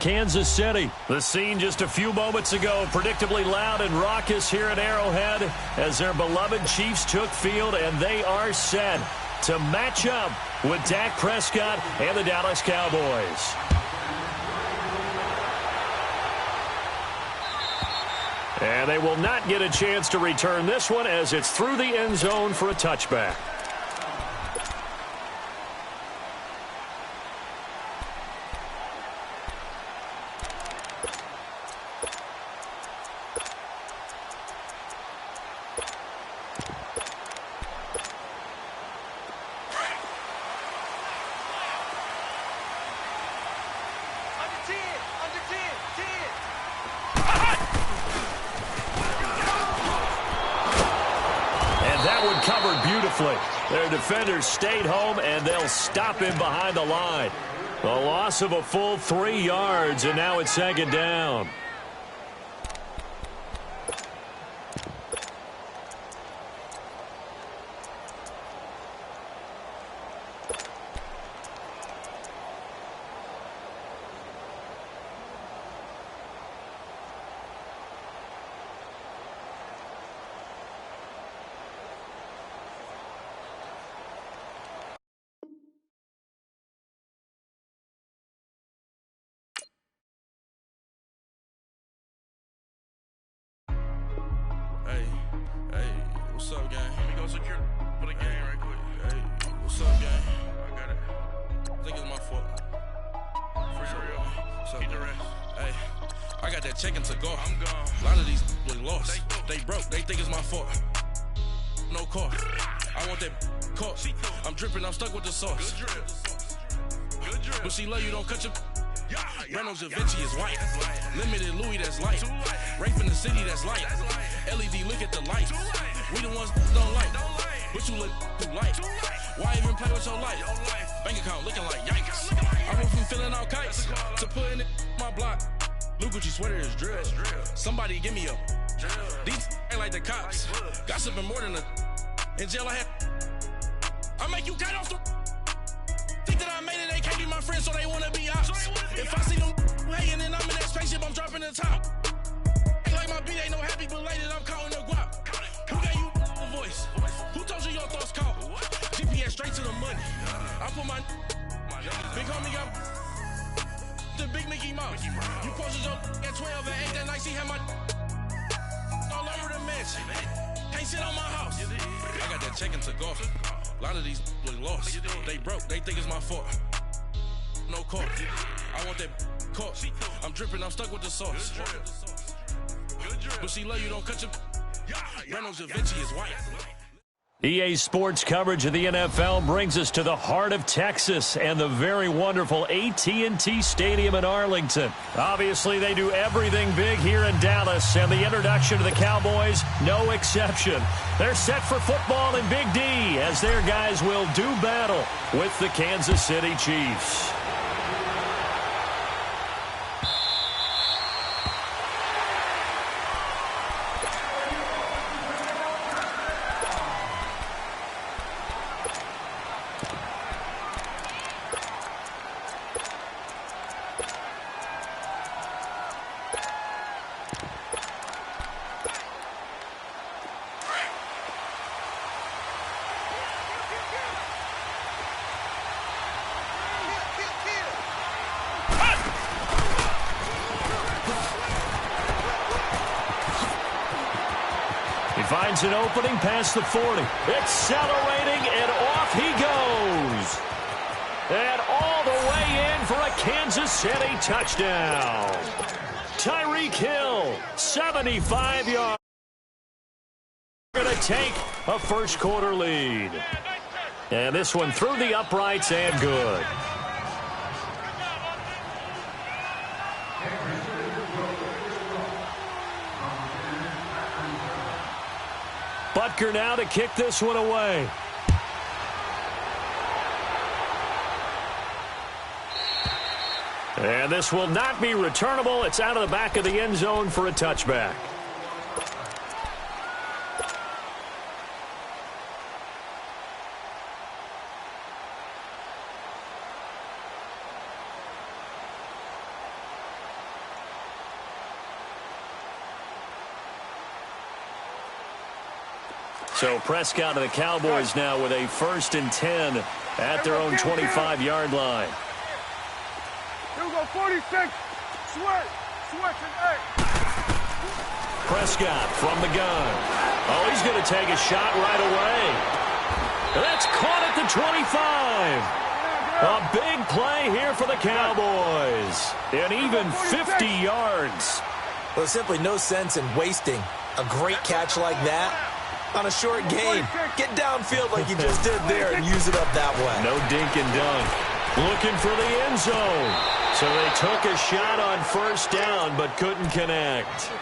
Kansas City. The scene just a few moments ago, predictably loud and raucous here at Arrowhead as their beloved Chiefs took field, and they are set to match up with Dak Prescott and the Dallas Cowboys. And they will not get a chance to return this one as it's through the end zone for a touchback. Their defenders stayed home, and they'll stop him behind the line. A loss of a full 3 yards, and now it's second down. What's up, gang? Let me go secure for the game right quick. Hey, what's up, gang? I got it. I think it's my fault. For real. What's up, keep the rest. Hey, I got that check-in to go. I'm gone. A lot of these was lost. They broke. They think it's my fault. No car. I want that car. I'm dripping. I'm stuck with the sauce. Good drip. But she love you. Don't cut your... Reynolds Da Vinci is white. Limited Louis, that's light. Rape in the city, that's light. LED, look at the light. We the ones don't like. But you look too light. Why even play with your life? Bank account looking like yikes. I went from filling out kites to putting it in my block. Blue Gucci sweater is drill. Somebody give me a. These ain't like the cops. Gossiping more than a. In jail I had. I make you cut off the. Think that I made it, they can't be my friends, so they wanna be ops. If I see them hating and I'm in that spaceship, I'm dropping the top. Ain't like my beat ain't no happy belated, I'm counting the guap. Who gave you the voice? Who told you your thoughts count? GPS straight to the money. I put my big homie got the big Mickey Mouse. You posted your at 12 and 8 that night, she had my all over the mansion. Can't sit on my house. I got that check-in to go. A lot of these was lost. They broke. They think it's my fault. No car. I want that car. I'm dripping. I'm stuck with the sauce. But she love you. Don't cut your... Reynolds Da Vinci is white. EA Sports coverage of the NFL brings us to the heart of Texas and the very wonderful AT&T Stadium in Arlington. Obviously, they do everything big here in Dallas, and the introduction to the Cowboys, no exception. They're set for football in Big D as their guys will do battle with the Kansas City Chiefs. Finds an opening past the 40. Accelerating, and off he goes. And all the way in for a Kansas City touchdown. Tyreek Hill, 75 yards. Going to take a first quarter lead. And this one through the uprights and good. Butker now to kick this one away. And this will not be returnable. It's out of the back of the end zone for a touchback. So Prescott and the Cowboys now with a 1st and 10 at their own 25-yard line. Here we go, 46. Switch and 8. Prescott from the gun. Oh, he's going to take a shot right away. That's caught at the 25. A big play here for the Cowboys. And even 50 yards. Well, there's simply no sense in wasting a great catch like that on a short gain. Get downfield like you just did there and use it up that way. No dink and dunk. Looking for the end zone. So they took a shot on 1st down but couldn't connect.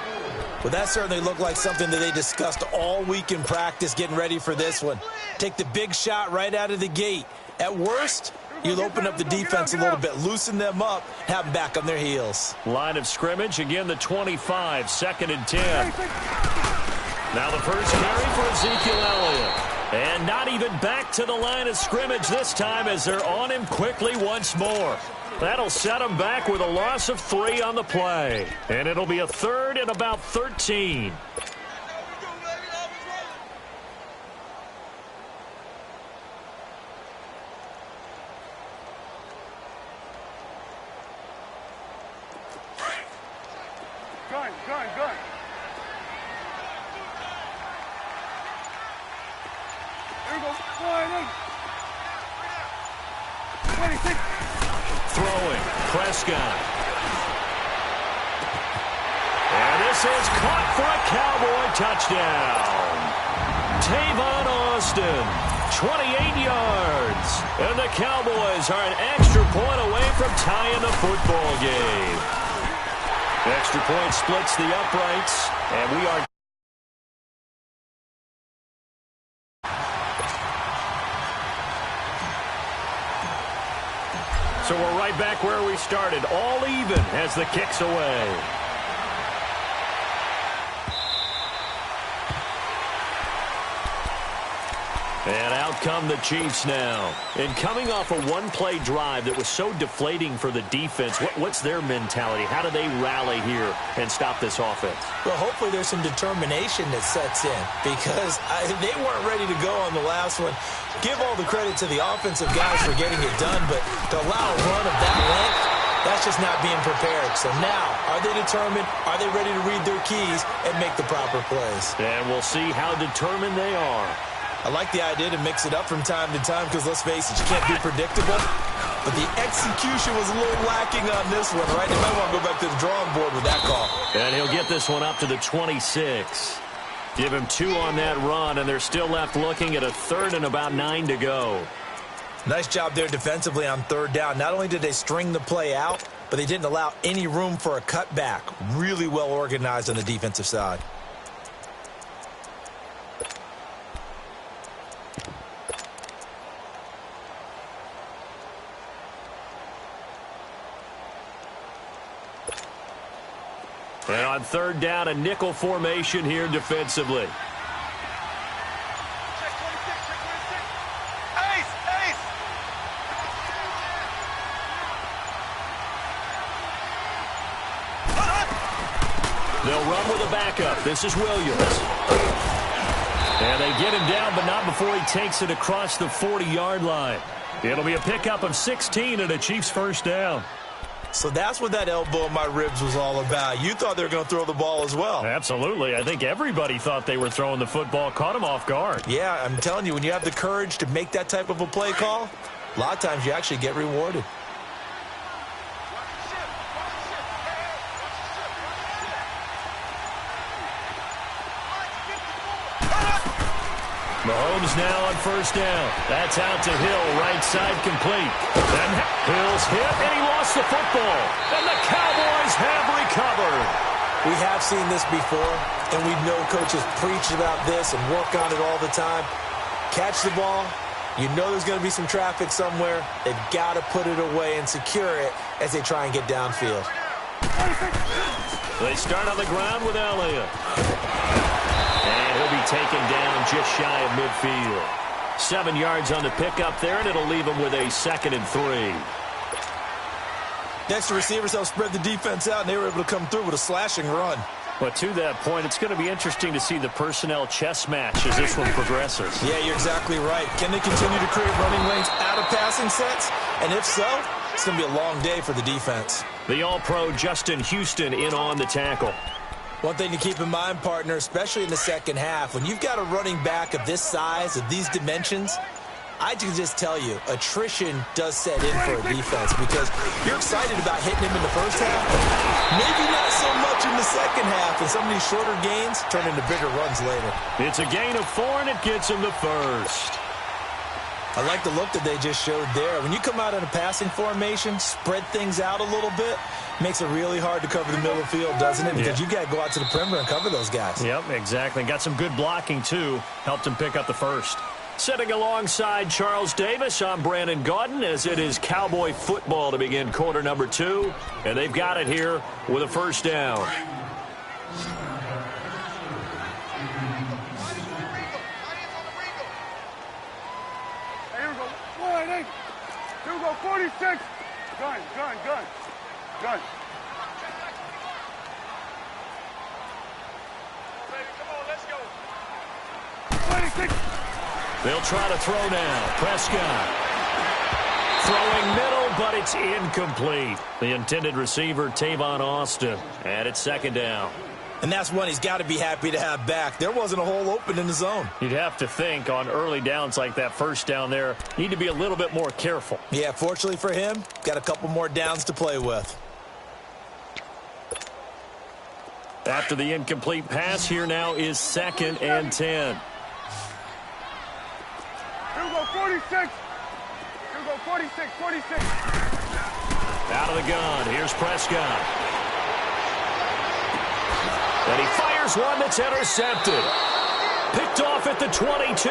Well, that certainly looked like something that they discussed all week in practice getting ready for this one. Take the big shot right out of the gate. At worst, you'll open up the defense a little bit, loosen them up, have them back on their heels. Line of scrimmage, again the 25, 2nd and 10. Now the first carry for Ezekiel Elliott. And not even back to the line of scrimmage this time as they're on him quickly once more. That'll set him back with a loss of 3 on the play. And it'll be a 3rd and about 13. Gun. Here we go, flying in. 26. Throwing, Prescott. And this is caught for a Cowboy touchdown. Tavon Austin, 28 yards. And the Cowboys are an extra point away from tying the football game. Extra point splits the uprights, and we are... So we're right back where we started, all even as the kick's away. And out come the Chiefs now. And coming off a one-play drive that was so deflating for the defense, what's their mentality? How do they rally here and stop this offense? Well, hopefully there's some determination that sets in because they weren't ready to go on the last one. Give all the credit to the offensive guys for getting it done, but to allow a run of that length, that's just not being prepared. So now, are they determined? Are they ready to read their keys and make the proper plays? And we'll see how determined they are. I like the idea to mix it up from time to time because, let's face it, you can't be predictable. But the execution was a little lacking on this one, right? They might want to go back to the drawing board with that call. And he'll get this one up to the 26. Give him 2 on that run, and they're still left looking at a 3rd and about 9 to go. Nice job there defensively on 3rd down. Not only did they string the play out, but they didn't allow any room for a cutback. Really well organized on the defensive side. And on 3rd down, a nickel formation here defensively. They'll run with a backup. This is Williams. And they get him down, but not before he takes it across the 40-yard line. It'll be a pickup of 16 and a Chiefs 1st down. So that's what that elbow in my ribs was all about. You thought they were going to throw the ball as well. Absolutely. I think everybody thought they were throwing the football, caught him off guard. Yeah, I'm telling you, when you have the courage to make that type of a play call, a lot of times you actually get rewarded. Mahomes now on 1st down. That's out to Hill, right side complete. Then Hill's hit, and he lost the football. And the Cowboys have recovered. We have seen this before, and we know coaches preach about this and work on it all the time. Catch the ball. You know there's going to be some traffic somewhere. They've got to put it away and secure it as they try and get downfield. They start on the ground with Elliott. And he'll be taken down just shy of midfield. 7 yards on the pickup there, and it'll leave him with a 2nd and 3. Next, the receivers helped spread the defense out, and they were able to come through with a slashing run. But to that point, it's going to be interesting to see the personnel chess match as this one progresses. Yeah, you're exactly right. Can they continue to create running lanes out of passing sets? And if so, it's going to be a long day for the defense. The All-Pro Justin Houston in on the tackle. One thing to keep in mind, partner, especially in the second half, when you've got a running back of this size, of these dimensions, I can just tell you, attrition does set in for a defense because you're excited about hitting him in the first half. Maybe not so much in the second half, and some of these shorter gains turn into bigger runs later. It's a gain of 4, and it gets him the first. I like the look that they just showed there. When you come out in a passing formation, spread things out a little bit, makes it really hard to cover the middle of the field, doesn't it? Because you've got to go out to the perimeter and cover those guys. Yep, exactly. Got some good blocking, too. Helped him pick up the first. Sitting alongside Charles Davis, I'm Brandon Gaudin, as it is Cowboy football to begin quarter number 2. And they've got it here with a first down. Hey, here we go. Wide eight. Here we go. 46. Gun. Gun. Come on, let's go. 26. They'll try to throw now. Prescott. Throwing middle, but it's incomplete. The intended receiver, Tavon Austin. And it's second down. And that's one he's got to be happy to have back. There wasn't a hole open in the zone. You'd have to think on early downs like that first down there, need to be a little bit more careful. Yeah, fortunately for him, got a couple more downs to play with. After the incomplete pass, here now is 2nd and 10. Here we go. 46. Here we go. 46. Out of the gun. Here's Prescott. And he fires one that's intercepted. Picked off at the 22.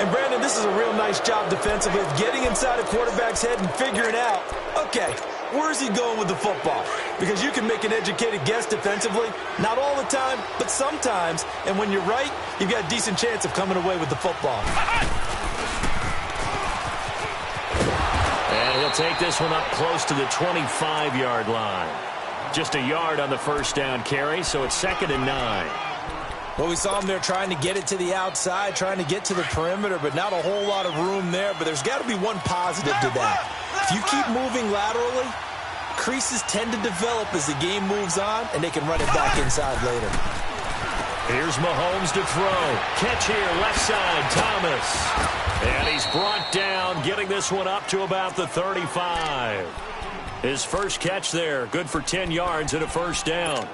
And, Brandon, this is a real nice job defensively of getting inside a quarterback's head and figuring out, okay, where's he going with the football? Because you can make an educated guess defensively, not all the time, but sometimes. And when you're right, you've got a decent chance of coming away with the football. And he'll take this one up close to the 25-yard line. Just a yard on the first down carry, so it's 2nd and 9. Well, we saw him there trying to get it to the outside, trying to get to the perimeter, but not a whole lot of room there. But there's got to be one positive to that. If you keep moving laterally, creases tend to develop as the game moves on, and they can run it back inside later. Here's Mahomes to throw. Catch here, left side, Thomas. And he's brought down, getting this one up to about the 35. His first catch there, good for 10 yards and a first down.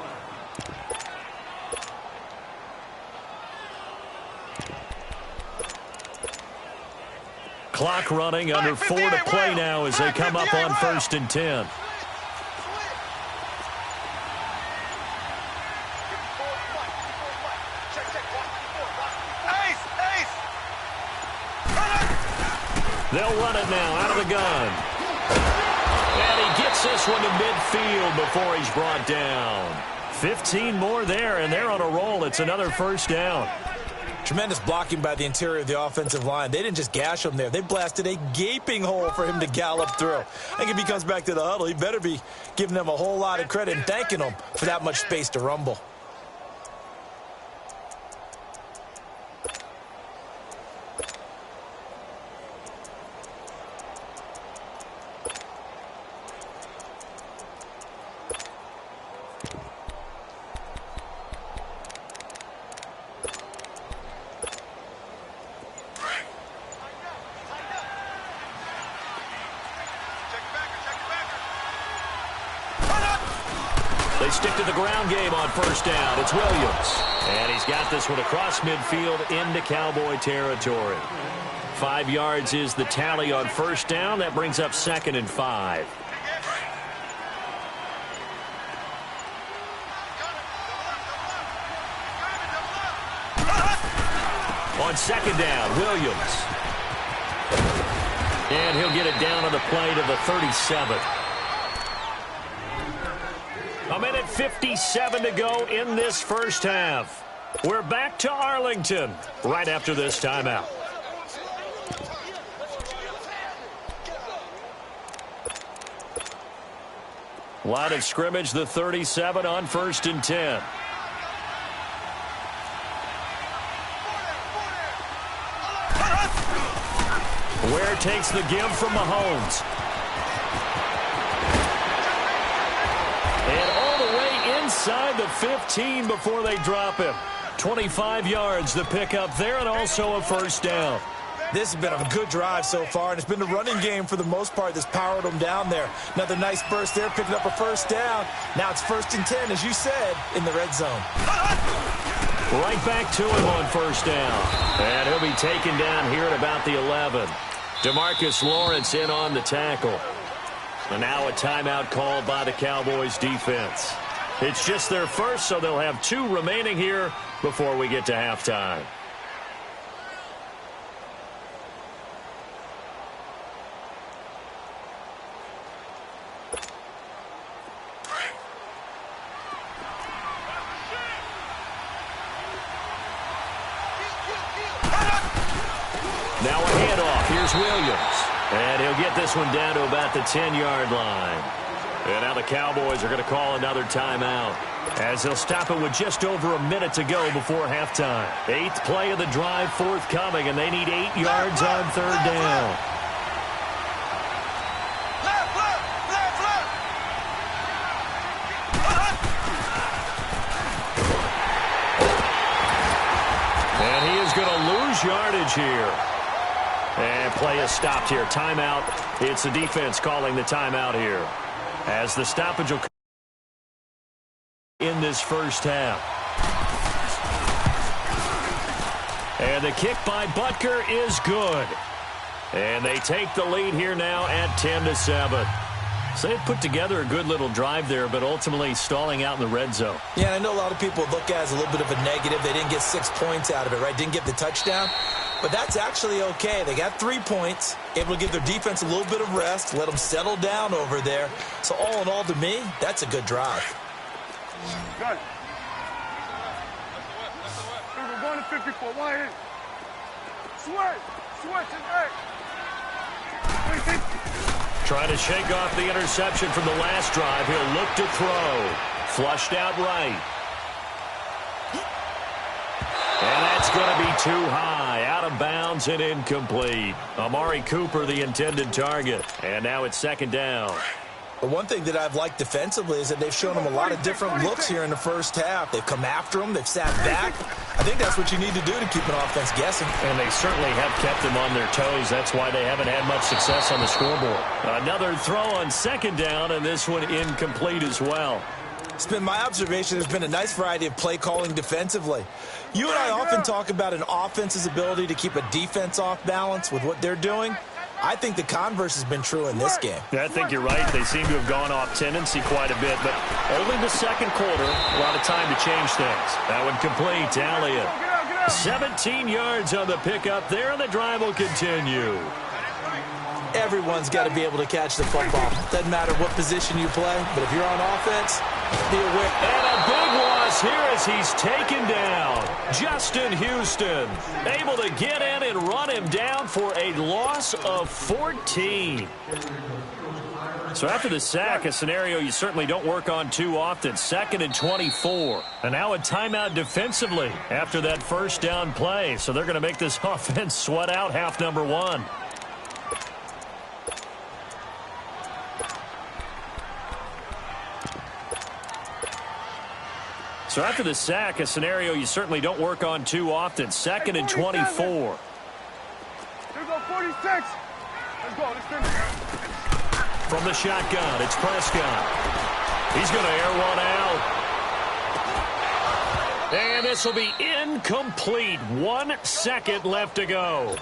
Clock running, under 4 to play now as they come up on 1st and 10. They'll run it now out of the gun. And he gets this one to midfield before he's brought down. 15 more there, and they're on a roll. It's another first down. Tremendous blocking by the interior of the offensive line. They didn't just gash him there. They blasted a gaping hole for him to gallop through. I think if he comes back to the huddle, he better be giving them a whole lot of credit and thanking them for that much space to rumble. They stick to the ground game on first down. It's Williams. And he's got this one across midfield into Cowboy territory. 5 yards is the tally on first down. That brings up 2nd and 5. On 2nd down, Williams. And he'll get it down on the play to the 37. A minute 57 to go in this first half. We're back to Arlington right after this timeout. Line of scrimmage, the 37 on 1st and 10. Ware takes the give from Mahomes. And all the way inside the 15 before they drop him. 25 yards the pickup there, and also a first down. This has been a good drive so far, and it's been the running game for the most part that's powered them down there. Another nice burst there, picking up a first down. Now it's 1st and 10, as you said, in the red zone. Right back to him on first down. And he'll be taken down here at about the 11. DeMarcus Lawrence in on the tackle. And now a timeout called by the Cowboys defense. It's just their first, so they'll have 2 remaining here before we get to halftime. Now a handoff. Here's Williams. And he'll get this one down to about the 10-yard line. And now the Cowboys are going to call another timeout, as they'll stop it with just over a minute to go before halftime. 8th play of the drive forthcoming, and they need 8 yards on 3rd down. And he is going to lose yardage here. And play is stopped here. Timeout. It's the defense calling the timeout here, as the stoppage will come in this first half. And the kick by Butker is good. And they take the lead here now at 10-7. So they put together a good little drive there, but ultimately stalling out in the red zone. Yeah, I know a lot of people look at it as a little bit of a negative. They didn't get 6 points out of it, right? Didn't get the touchdown. But that's actually okay. They got 3 points, able to give their defense a little bit of rest, let them settle down over there. So all in all, to me, that's a good drive. Good. We're going to 54. Why in? Switch. Switch and eight. Trying to shake off the interception from the last drive. He'll look to throw. Flushed out right. And that's going to be too high. Out of bounds and incomplete. Amari Cooper, the intended target. And now it's 2nd down. The one thing that I've liked defensively is that they've shown them a lot of different looks here in the first half. They've come after them. They've sat back. I think that's what you need to do to keep an offense guessing. And they certainly have kept them on their toes. That's why they haven't had much success on the scoreboard. Another throw on 2nd down, and this one incomplete as well. It's been my observation there's been a nice variety of play calling defensively. You and I often talk about an offense's ability to keep a defense off balance with what they're doing. I think the converse has been true in this game. I think you're right. They seem to have gone off tendency quite a bit, but only the 2nd quarter. A lot of time to change things. That one complete. Elliott. 17 yards on the pickup there, and the drive will continue. Everyone's got to be able to catch the football. Doesn't matter what position you play, but if you're on offense, be aware. And a big loss here as he's taken down. Justin Houston able to get in and run him down for a loss of 14. So after the sack, a scenario you certainly don't work on too often. 2nd and 24. And now a timeout defensively after that first down play. So they're going to make this offense sweat out half number 1. So after the sack, a scenario you certainly don't work on too often. 2nd and 24. Here we go, 46. Let's go. Let's finish. From the shotgun, it's Prescott. He's going to air one out. And this will be incomplete. 1 second left to go.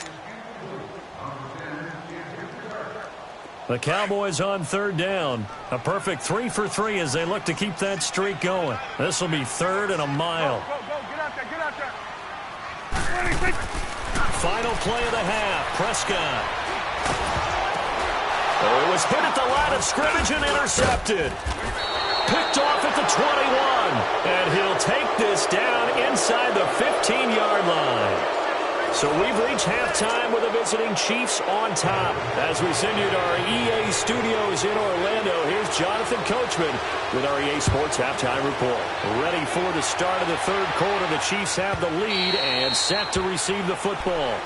The Cowboys on 3rd down. A perfect 3 for 3 as they look to keep that streak going. This will be 3rd and a mile. Go, go, get out there, get out there. Final play of the half. Prescott. Oh, it was hit at the line of scrimmage and intercepted. Picked off at the 21. And he'll take this down inside the 15-yard line. So So we've reached halftime with the visiting Chiefs on top. As we send you to our EA studios in Orlando, here's Jonathan Coachman with our EA Sports Halftime Report. Ready for the start of the third quarter. The Chiefs have the lead and set to receive the football.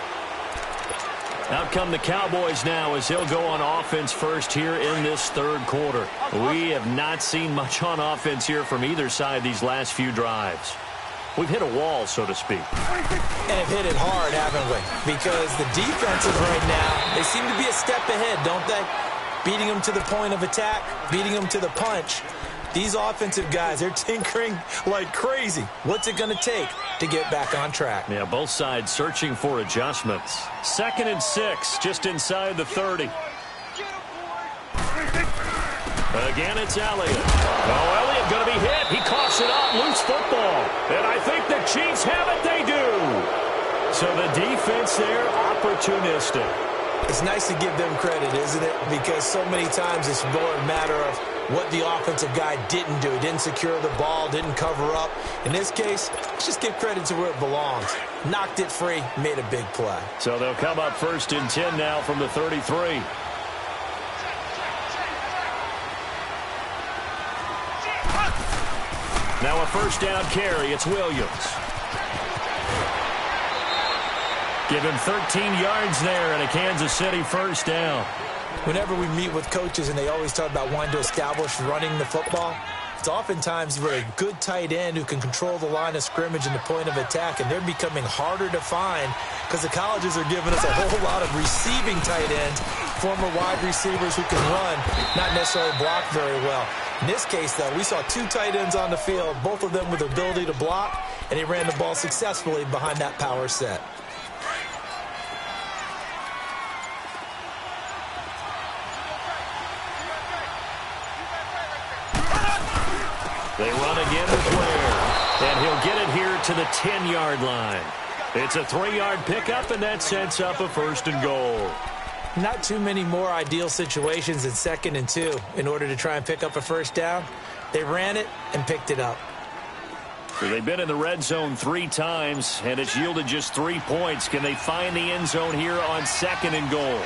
Out come the Cowboys now as they'll go on offense first here in this third quarter. We have not seen much on offense here from either side these last few drives. We've hit a wall, so to speak. And have hit it hard, haven't we? Because the defenses right now, they seem to be a step ahead, don't they? Beating them to the point of attack, beating them to the punch. These offensive guys, they're tinkering like crazy. What's it going to take to get back on track? Yeah, both sides searching for adjustments. 2nd and 6, just inside the 30. Again, it's Elliott. Oh, Elliott going to be hit. He coughs it up. Loose football. And I think the Chiefs have it. They do. So the defense there, opportunistic. It's nice to give them credit, isn't it? Because so many times it's more a matter of what the offensive guy didn't do. He didn't secure the ball, didn't cover up. In this case, let's just give credit to where it belongs. Knocked it free, made a big play. So they'll come up 1st and 10 now from the 33. Now a 1st down carry. It's Williams. Give him 13 yards there and a Kansas City 1st down. Whenever we meet with coaches and they always talk about wanting to establish running the football, it's oftentimes with a good tight end who can control the line of scrimmage and the point of attack, and they're becoming harder to find because the colleges are giving us a whole lot of receiving tight ends, former wide receivers who can run, not necessarily block very well. In this case, though, we saw 2 tight ends on the field, both of them with the ability to block, and he ran the ball successfully behind that power set. They run again with Ware, and he'll get it here to the 10-yard line. It's a 3-yard pickup, and that sets up a 1st and goal. Not too many more ideal situations in 2nd and 2 in order to try and pick up a 1st down. They ran it and picked it up. So they've been in the red zone 3 times, and it's yielded just 3 points. Can they find the end zone here on 2nd and goal?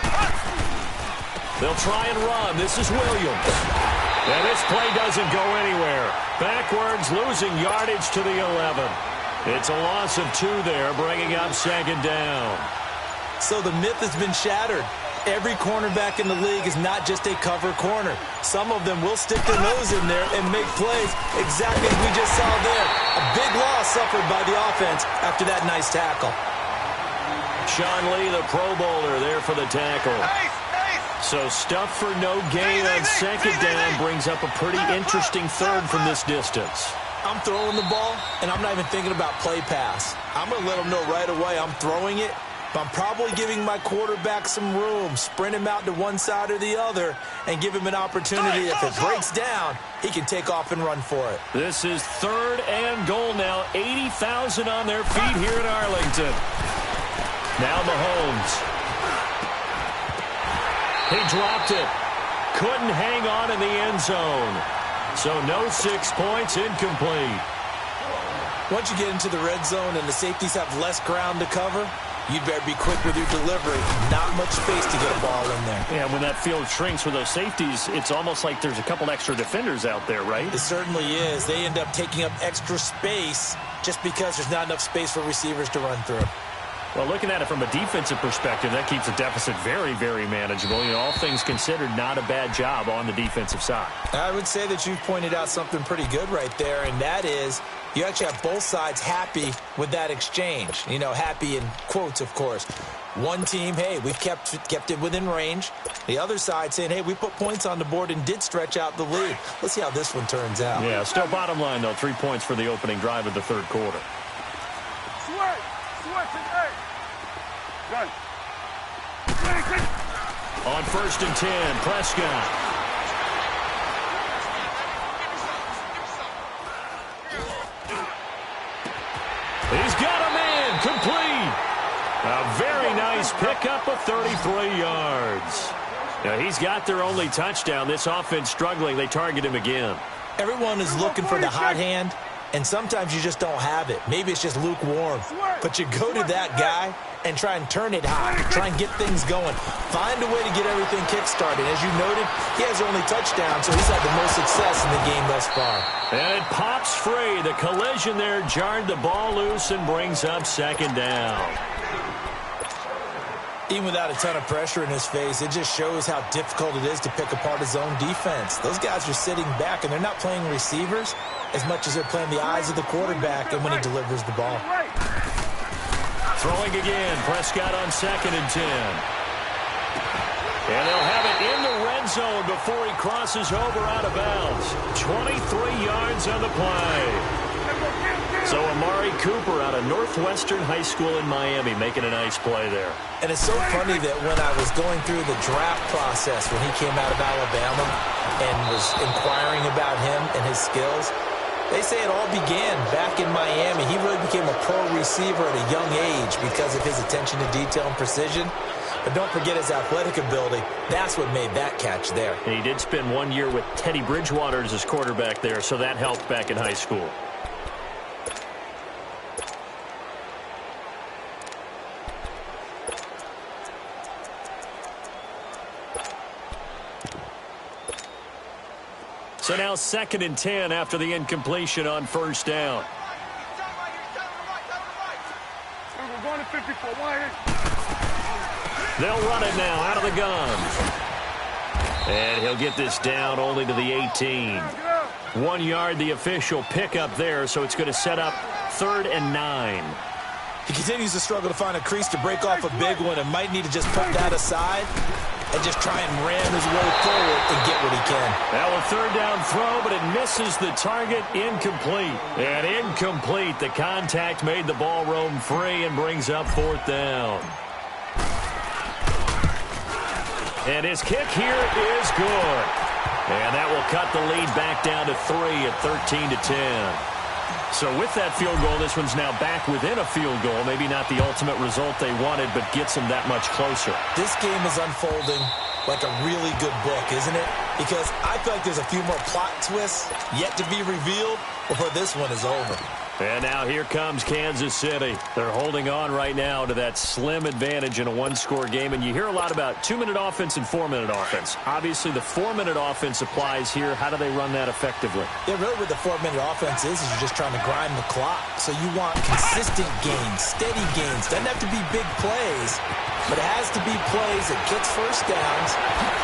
They'll try and run. This is Williams. And this play doesn't go anywhere. Backwards, losing yardage to the 11. It's a loss of 2 there, bringing up 2nd down. So the myth has been shattered. Every cornerback in the league is not just a cover corner. Some of them will stick their nose in there and make plays exactly as we just saw there. A big loss suffered by the offense after that nice tackle. Sean Lee, the Pro Bowler, there for the tackle. So stuff for no gain on 2nd down brings up a pretty interesting 3rd from this distance. I'm throwing the ball, and I'm not even thinking about play pass. I'm going to let them know right away I'm throwing it, but I'm probably giving my quarterback some room, sprint him out to one side or the other, and give him an opportunity. If it breaks down, he can take off and run for it. This is 3rd and goal now. 80,000 on their feet here in Arlington. Now Mahomes. He dropped it. Couldn't hang on in the end zone. So no 6 points, incomplete. Once you get into the red zone and the safeties have less ground to cover, you'd better be quick with your delivery. Not much space to get a ball in there. Yeah, when that field shrinks with those safeties, it's almost like there's a couple extra defenders out there, right? It certainly is. They end up taking up extra space just because there's not enough space for receivers to run through. Well, looking at it from a defensive perspective, that keeps the deficit very, very manageable. You know, all things considered, not a bad job on the defensive side. I would say that you've pointed out something pretty good right there, and that is you actually have both sides happy with that exchange. You know, happy in quotes, of course. One team, hey, we've kept it within range. The other side saying, hey, we put points on the board and did stretch out the lead. Let's see how this one turns out. Yeah, still bottom line, though, 3 points for the opening drive of the third quarter. Done. On 1st and 10, Prescott. He's got a man, complete. A very nice pickup of 33 yards. Now, he's got their only touchdown. This offense struggling. They target him again. Everyone is looking for the hot hand, and sometimes you just don't have it. Maybe it's just lukewarm. But you go to that guy, and try and turn it hot, try and get things going. Find a way to get everything kick-started. As you noted, he has only touchdown, so he's had the most success in the game thus far. And it pops free. The collision there jarred the ball loose and brings up second down. Even without a ton of pressure in his face, it just shows how difficult it is to pick apart his own defense. Those guys are sitting back, and they're not playing receivers as much as they're playing the eyes of the quarterback and when he delivers the ball. Throwing again, Prescott on 2nd and 10. And they'll have it in the red zone before he crosses over out of bounds. 23 yards on the play. So Amari Cooper out of Northwestern High School in Miami making a nice play there. And it's so funny that when I was going through the draft process when he came out of Alabama and was inquiring about him and his skills, they say it all began back in Miami. He really became a pro receiver at a young age because of his attention to detail and precision. But don't forget his athletic ability. That's what made that catch there. He did spend 1 year with Teddy Bridgewater as his quarterback there, so that helped back in high school. So now 2nd and 10 after the incompletion on 1st down. We're going to 54. They'll run it now out of the gun. And he'll get this down only to the 18. 1 yard, the official pickup there, so it's going to set up 3rd and 9. He continues to struggle to find a crease to break off a big one and might need to just put that aside and just try and ram his way forward and get what he can. Now a 3rd down throw, but it misses the target. Incomplete. And incomplete. The contact made the ball roam free and brings up 4th down. And his kick here is good. And that will cut the lead back down to 3 at 13-10. So with that field goal, this one's now back within a field goal. Maybe not the ultimate result they wanted, but gets them that much closer. This game is unfolding like a really good book, isn't it? Because I feel like there's a few more plot twists yet to be revealed before this one is over. And now here comes Kansas City. They're holding on right now to that slim advantage in a one-score game. And you hear a lot about 2-minute offense and 4-minute offense. Obviously, the 4-minute offense applies here. How do they run that effectively? Yeah, really what the 4-minute offense is you're just trying to grind the clock. So you want consistent gains, steady gains. Doesn't have to be big plays, but it has to be plays that gets first downs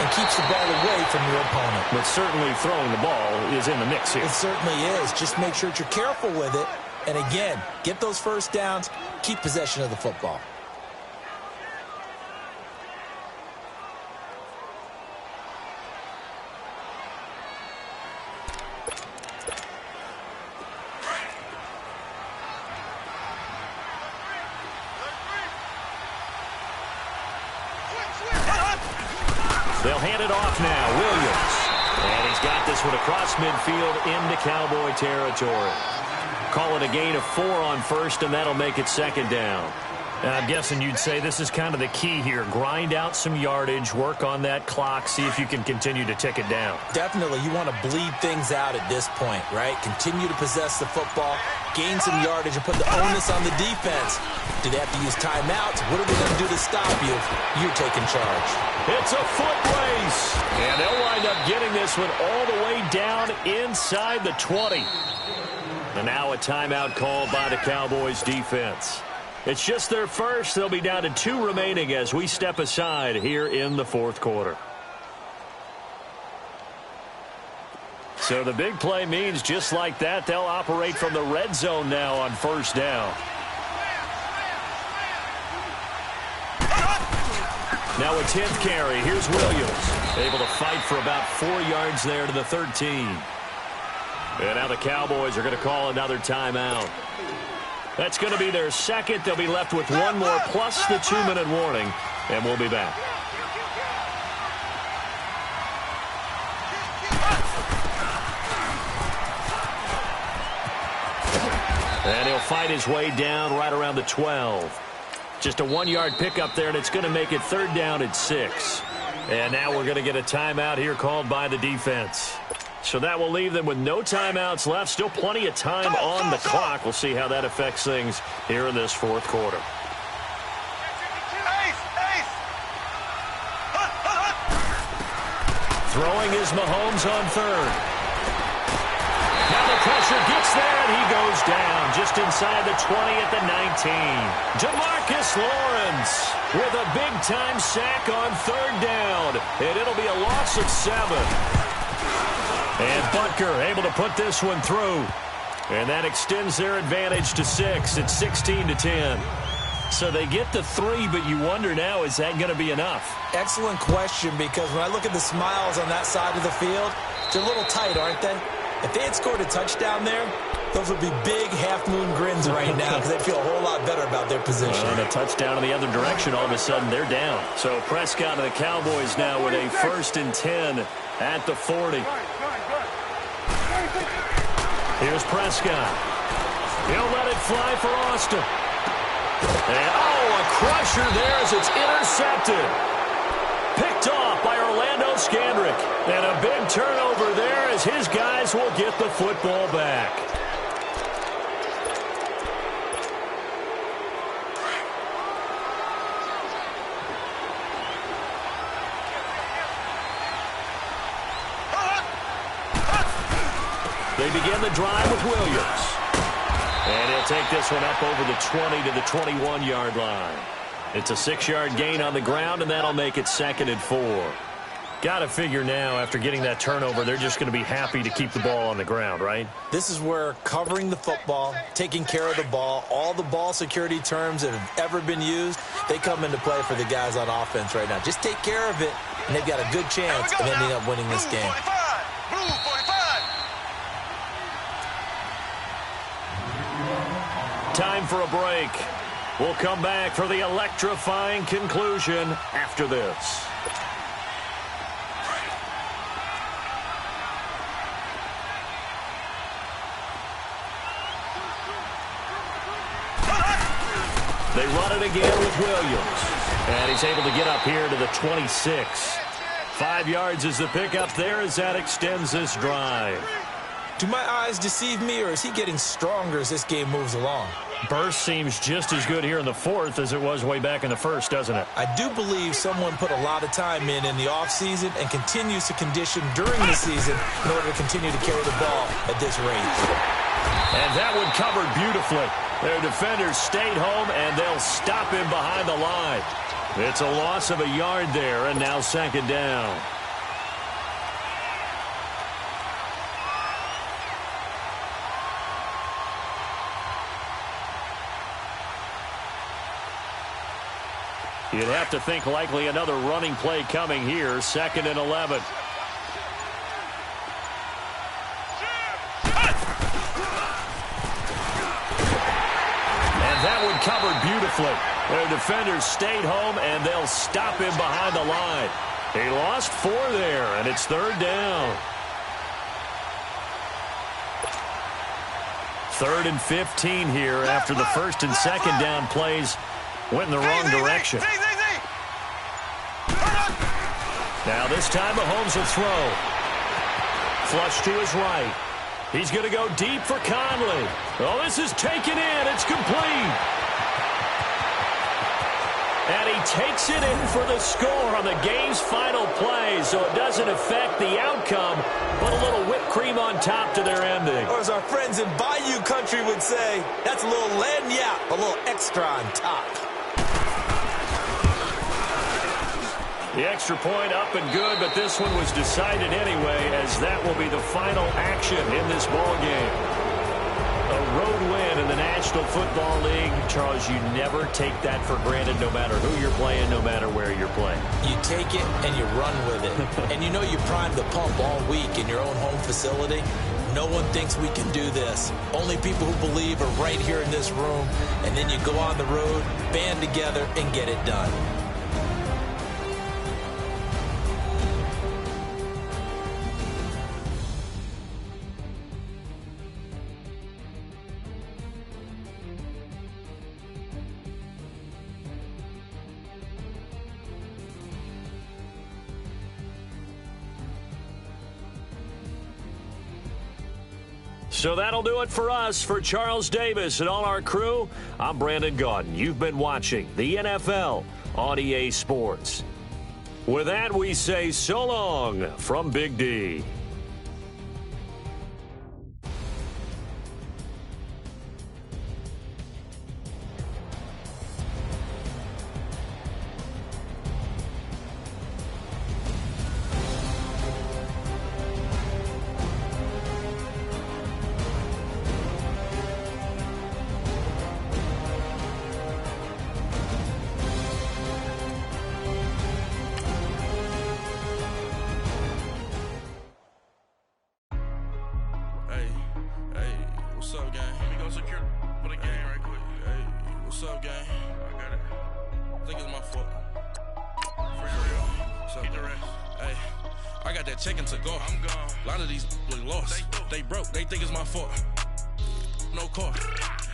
and keeps the ball away from your opponent. But certainly throwing the ball is in the mix here. It certainly is. Just make sure that you're careful with it. And again, get those first downs, keep possession of the football. They'll hand it off now. Williams. And he's got this one across midfield into Cowboy territory. Call it a gain of 4 on 1st, and that'll make it 2nd down. And I'm guessing you'd say this is kind of the key here. Grind out some yardage, work on that clock, see if you can continue to tick it down. Definitely. You want to bleed things out at this point, right? Continue to possess the football, gain some yardage, and put the onus on the defense. Do they have to use timeouts? What are they going to do to stop you if you're taking charge? It's a foot race. And they'll wind up getting this one all the way down inside the 20. And now a timeout called by the Cowboys defense. It's just their first. They'll be down to 2 remaining as we step aside here in the 4th quarter. So the big play means just like that, they'll operate from the red zone now on 1st down. Now a 10th carry. Here's Williams. Able to fight for about 4 yards there to the 13. And now the Cowboys are going to call another timeout. That's going to be their second. They'll be left with 1 more plus the 2-minute warning. And we'll be back. And he'll fight his way down right around the 12. Just a 1-yard pickup there, and it's going to make it 3rd down at 6. And now we're going to get a timeout here called by the defense. So that will leave them with no timeouts left. Still plenty of time on the clock. We'll see how that affects things here in this 4th quarter. Throwing is Mahomes on third. Now the pressure gets there, and he goes down just inside the 20 at the 19. DeMarcus Lawrence with a big-time sack on third down, and it'll be a loss of 7. And Butker able to put this one through, and that extends their advantage to 6. It's 16-10. So they get the 3, but you wonder now, is that going to be enough? Excellent question, because when I look at the smiles on that side of the field, they're a little tight, aren't they? If they had scored a touchdown there, those would be big half-moon grins right now because they'd feel a whole lot better about their position. And a touchdown in the other direction, all of a sudden they're down. So Prescott and the Cowboys now with a 1st and 10 at the 40. Here's Prescott. He'll let it fly for Austin. And, a crusher there as it's intercepted. Picked off by Orlando Scandrick. And a big turnover there as his guys will get the football back. They begin the drive with Williams. And he'll take this one up over the 20 to the 21-yard line. It's a 6-yard gain on the ground, and that'll make it 2nd and 4. Got to figure now, after getting that turnover, they're just going to be happy to keep the ball on the ground, right? This is where covering the football, taking care of the ball, all the ball security terms that have ever been used, they come into play for the guys on offense right now. Just take care of it, and they've got a good chance of ending up winning this game. Blue 45. Time for a break. We'll come back for the electrifying conclusion after this. They run it again with Williams. And he's able to get up here to the 26. 5 yards is the pickup there as that extends this drive. Do my eyes deceive me, or is he getting stronger as this game moves along? Burst seems just as good here in the 4th as it was way back in the 1st, doesn't it? I do believe someone put a lot of time in the offseason and continues to condition during the season in order to continue to carry the ball at this rate. And that one covered beautifully. Their defenders stayed home, and they'll stop him behind the line. It's a loss of a yard there, and now 2nd down. You'd have to think likely another running play coming here. 2nd and 11. And that one covered beautifully. Their defenders stayed home, and they'll stop him behind the line. He lost 4 there, and it's 3rd down. 3rd and 15 here after the 1st and 2nd down plays went in the wrong direction. Now this time Mahomes will throw. Flush to his right. He's going to go deep for Conley. Oh, this is taken in. It's complete. And he takes it in for the score on the game's final play, so it doesn't affect the outcome, but a little whipped cream on top to their ending. Or as our friends in Bayou Country would say, that's a little lagniappe, a little extra on top. The extra point up and good, but this one was decided anyway, as that will be the final action in this ball game. A road win in the National Football League. Charles, you never take that for granted, no matter who you're playing, no matter where you're playing. You take it and you run with it. And you know you primed the pump all week in your own home facility. No one thinks we can do this. Only people who believe are right here in this room. And then you go on the road, band together, and get it done. So that'll do it for us. For Charles Davis and all our crew, I'm Brandon Gaudin. You've been watching the NFL on EA Sports. With that, we say so long from Big D. What's up, gang? Let me go secure for the game right quick. Hey, what's up, gang? I got it. I think it's my fault. For real. What's up, the rest? Hey, I got that chicken to go. I'm gone. A lot of these look lost. They broke. They think it's my fault. No car.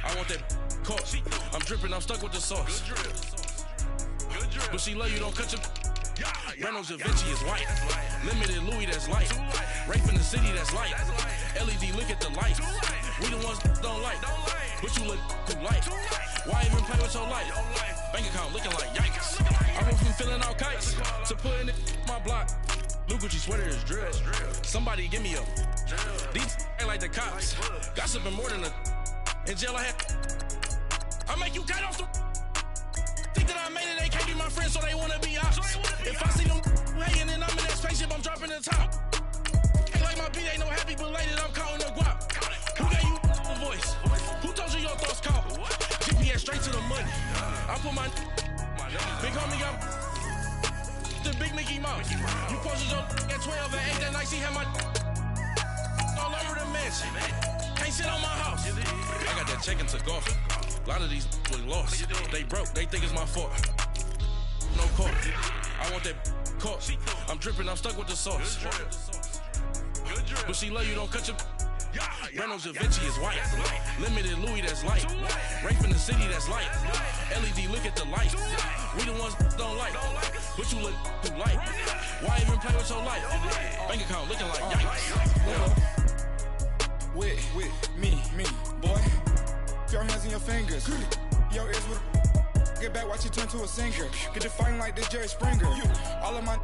I want that caught. I'm dripping. I'm stuck with the sauce. Good drip. Good drip. But she love you. Don't cut your. Reynolds Da Vinci is white. Limited Louis, that's light. Rape in the city, that's light. LED, look at the light. We the ones don't like. But you look too light. Why even play with your life? Bank account looking like yikes. I went from filling out kites to putting it in my block. Blue Gucci sweater is drill. Somebody give me a. These ain't like the cops. Gossiping more than a. In jail I had. I make you cut off the. Think that I made it, they can't be my friends, so they wanna be ops. If I see them hating and I'm in that spaceship, I'm dropping the top. Ain't like my beat, ain't no happy belated, I'm counting the guap. Who gave you the voice? Who told you your thoughts count? GPS straight to the money. I put my big homie got the big Mickey Mouse. You posted your at 12 and 8 that night, she had my all over the mansion. Can't sit on my house. I got that chicken to go. A lot of these look lost. They broke, they think it's my fault. No car. I want that caught. I'm dripping, I'm stuck with the sauce. But she love you, don't cut your. Reynolds Da Vinci is white. Limited Louis, that's light. Rape in the city, that's light. LED, look at the light. We the ones don't like. But you look too light. Why even play with your life? Bank account looking like yikes. With me, boy. Your hands in your fingers. Your ears with get back, watch you turn to a singer. Get to fighting like this Jerry Springer. All of my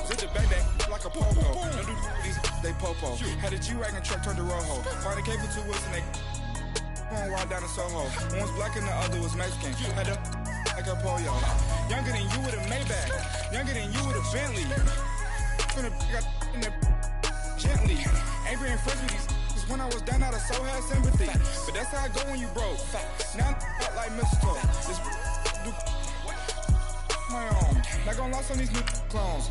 zip the back that like a popo. Don't do these, they popo. Had a G-Wagon truck turned to Rojo. Find a cable 2 wheels and they going wild down in Soho. One was black and the other was Mexican. Had a like a pollo. Younger than you with a Maybach. Younger than you with a Bentley. Gonna got in the gently. Ain't being friends with these. When I was down, I so had sympathy. But that's how I go when you broke. Now I'm out like mistletoe. This do my own. Not gonna lost on these new clones.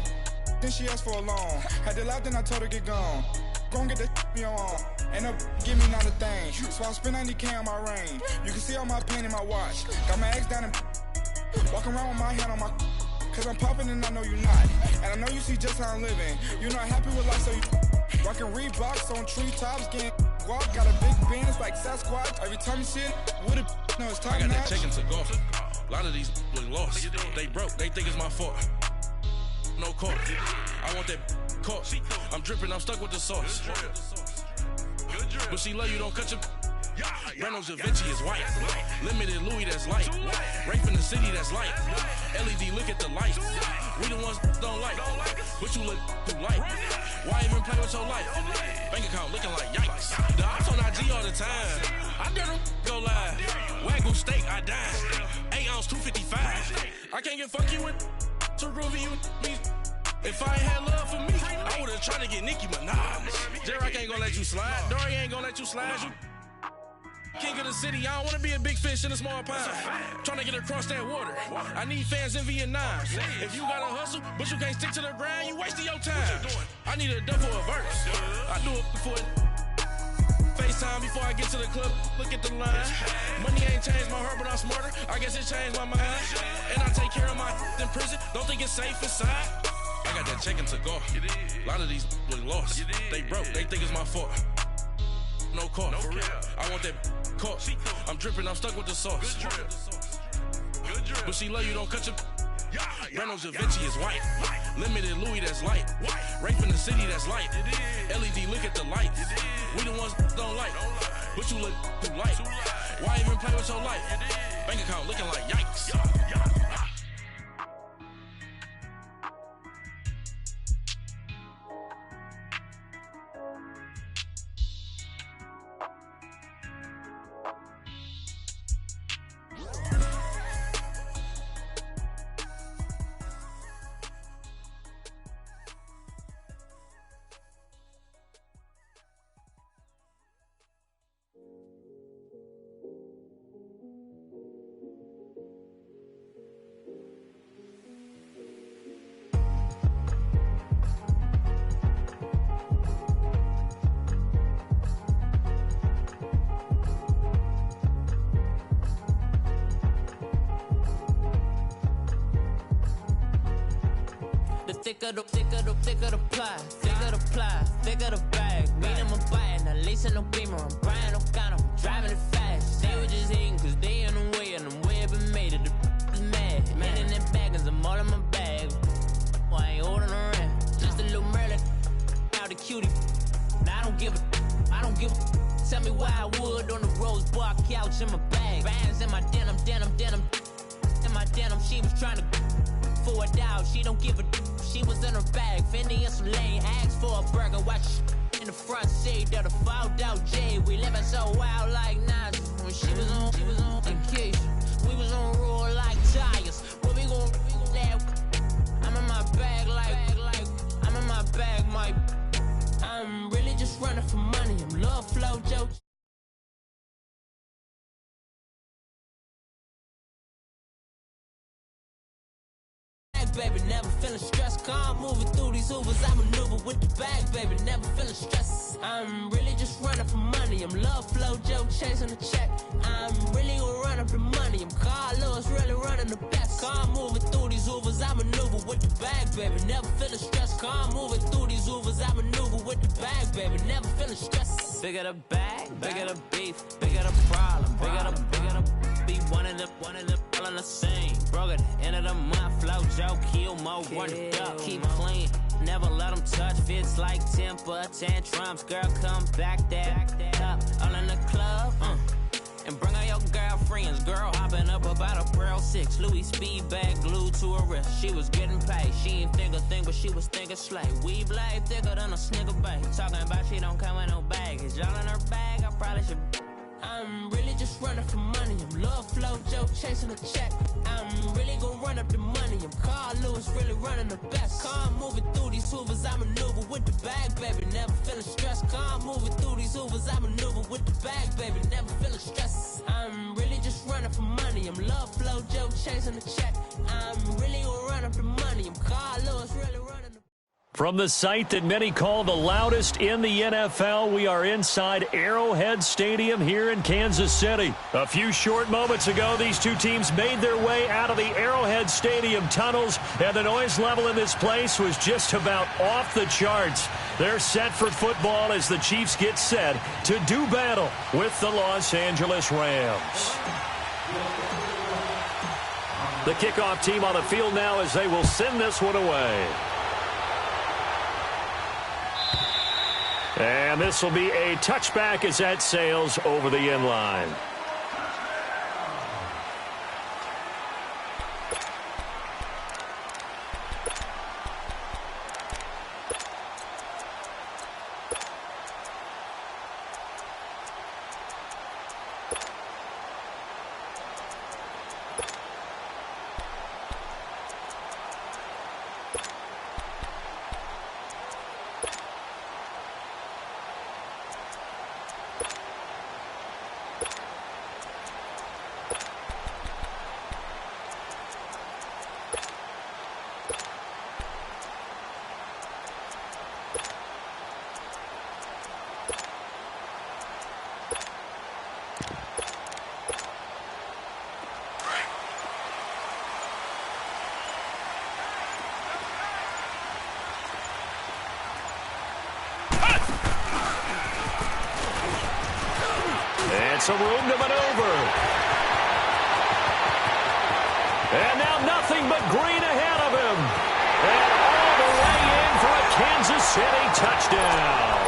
Then she asked for a loan. Had to laugh, then I told her get gone. Gon' get that me on. Ain't no give me not a thing. So I spend 90K on my range. You can see all my pain in my watch. Got my ex down and walking around with my hand on my. Cause I'm popping and I know you not. And I know you see just how I'm living. You're not happy with life, so you. Rockin' Reeboks on treetops, getting walk. Got a big Benz like Sasquatch. Every time you see it, with a no, it's top I got notch. that chicken to go. A lot of these look lost. They broke, they think it's my fault. No car. I want that caught. I'm dripping, I'm stuck with the sauce. But she love you, don't cut your. Reynolds Da Vinci is white. Limited Louis, that's light. Rape in the city, that's light. LED, look at the light. We the ones don't like. But you look too light. Why even play with your life? Bank account looking like yikes. The ops on IG all the time. I dare them go live. Wagyu steak, I dine. 8 ounce, 255. I can't get funky with too groovy you me. If I ain't had love for me, I would've tried to get Nicki Minaj. J-Rock ain't gonna let you slide. Dory ain't gonna let you slide. You king of the city, I don't wanna be a big fish in a small pond. Tryna get across that water. I need fans in Vietnam. If you gotta hustle, but you can't stick to the grind, you wasting your time. I need a dub for a verse. I do it for FaceTime before I get to the club. Look at the line. Money ain't changed my heart, but I'm smarter. I guess it changed my mind. And I take care of my in prison. Don't think it's safe inside. I got that chicken to go. A lot of these look lost. They broke, they think it's my fault. No car. For real. I want that caught. I'm dripping, I'm stuck with the sauce. But she love you, don't cut your. Reynolds Da Vinci is white. Limited Louis, that's light. Rape in the city, that's light. LED, look at the light. We the ones don't like. But you look too light. Why even play with your life? Bank account looking like yikes. thicker the pie, thicker the ply, thicker the bag. Meet him a bite, now lacing no beamer. I'm Brian O'Connor, driving it fast. They were just hating cause they in the way, and the way been made it. The is mad. Man in them baggins, I'm all in my bag. I ain't holding around. Just a little Merlin, out the cutie. Now I don't give a. Tell me why I would on the rose bar couch in my bag. Bands in my denim. In my denim, she was trying to for a doubt. She don't give a. She was in her bag. Fendi and some lane. Asked for a burger. Watch in the front seat of the fouled out J. We living so wild like Nas. When she was on vacation. We was on roll like tires. What we gon' laugh? I'm in my bag like I'm in my bag, Mike. I'm really just running for money. I'm love flow jokes. Baby, never feeling stressed. Calm moving through these Ubers. I maneuver with the bag, baby, never feeling stressed. I'm really just running for money. I'm love flow joke chasing the check. I'm really gonna run up the money. I'm Carlos, really running the best. Calm moving through these Ubers. I maneuver with the bag, baby, never feeling stressed. Calm moving through these Ubers. I maneuver with the bag, baby, never feeling stressed. Bigger the bag, bigger the beef, bigger the problem, bigger the be one of them all in the same. Broke at the end of the month, flow joke, kill mo, run it up, keep clean. Never let them touch, fits like temper tantrums. Girl, come back that up, all in the club, and bring all your girlfriends. Girl hopping up about a Pearl 6, Louis speed bag glued to her wrist. She was getting paid, she ain't think a thing, but she was thinking slay. We blade thicker than a snicker bag. Talking about she don't come with no baggage. Y'all in her bag, I probably should. I'm really just running for money. I'm love flow joke chasing a check. I'm really gonna run up the money. I'm Carl Lewis, really running the best. Calm moving through these Hoovers. I maneuver with the bag, baby, never feeling stressed. Calm moving through these Hoovers. I maneuver with the bag, baby, never feeling stressed. I'm really just running for money. I'm love flow joke chasing the check. I'm really gonna run up the money. I'm Carl Lewis, really running the. From the site that many call the loudest in the NFL, we are inside Arrowhead Stadium here in Kansas City. A few short moments ago, these two teams made their way out of the Arrowhead Stadium tunnels, and the noise level in this place was just about off the charts. They're set for football as the Chiefs get set to do battle with the Los Angeles Rams. The kickoff team on the field now as they will send this one away. And this will be a touchback as that sails over the end line. Some room to maneuver. And now nothing but green ahead of him. And all the way in for a Kansas City touchdown.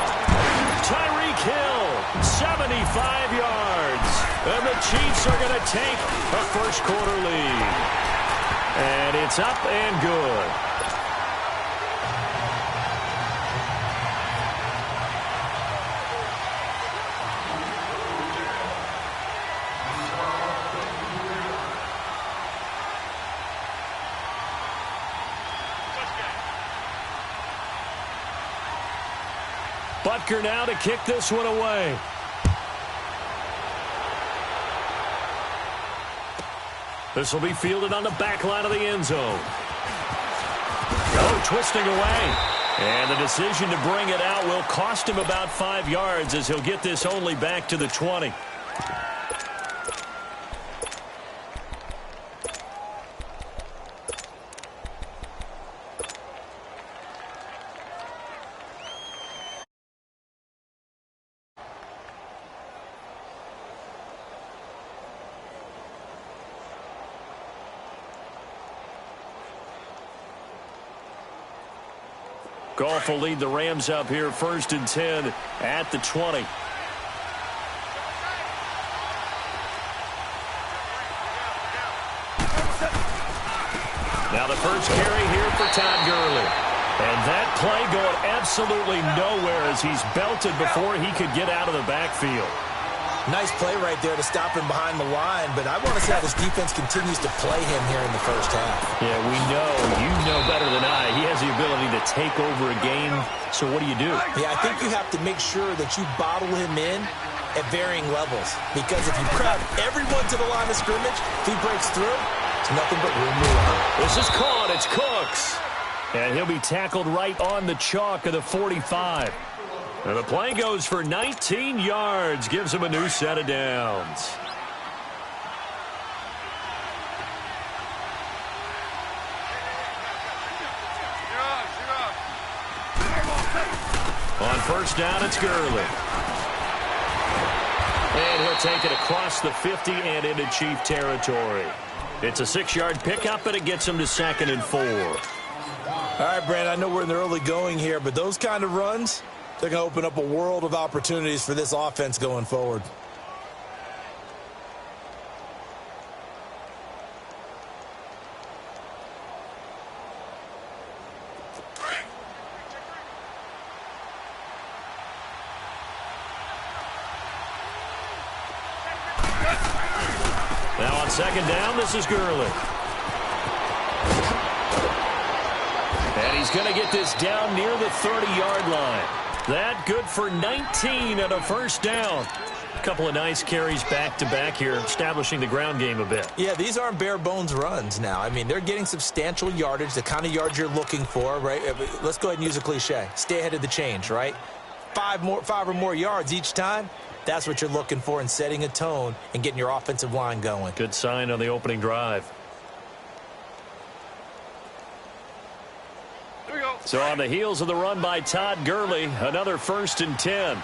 Tyreek Hill, 75 yards. And the Chiefs are going to take a first quarter lead. And it's up and good. Butker now to kick this one away. This will be fielded on the back line of the end zone. Oh, twisting away. And the decision to bring it out will cost him about 5 yards as he'll get this only back to the 20. Goff will lead the Rams up here 1st and 10 at the 20. Now the first carry here for Todd Gurley. And that play going absolutely nowhere as he's belted before he could get out of the backfield. Nice play right there to stop him behind the line, but I want to see how this defense continues to play him here in the first half. Yeah, we know. You know better than I. He has the ability to take over a game, so what do you do? Yeah, I think you have to make sure that you bottle him in at varying levels, because if you crowd everyone to the line of scrimmage, if he breaks through, it's nothing but room to run. This is caught. It's Cooks. And he'll be tackled right on the chalk of the 45. And the play goes for 19 yards, gives him a new set of downs. On first down, it's Gurley. And he'll take it across the 50 and into Chief territory. It's a 6-yard pickup, and it gets him to 2nd and 4. All right, Brandon, I know we're in the early going here, but those kind of runs, they're going to open up a world of opportunities for this offense going forward. Now on 2nd down, this is Gurley. And he's going to get this down near the 30-yard line. That good for 19 and a first down. A couple of nice carries back-to-back here, establishing the ground game a bit. Yeah, these aren't bare-bones runs now. I mean, they're getting substantial yardage, the kind of yards you're looking for, right? Let's go ahead and use a cliche. Stay ahead of the change, right? 5 or more yards each time. That's what you're looking for in setting a tone and getting your offensive line going. Good sign on the opening drive. So on the heels of the run by Todd Gurley, another 1st and 10.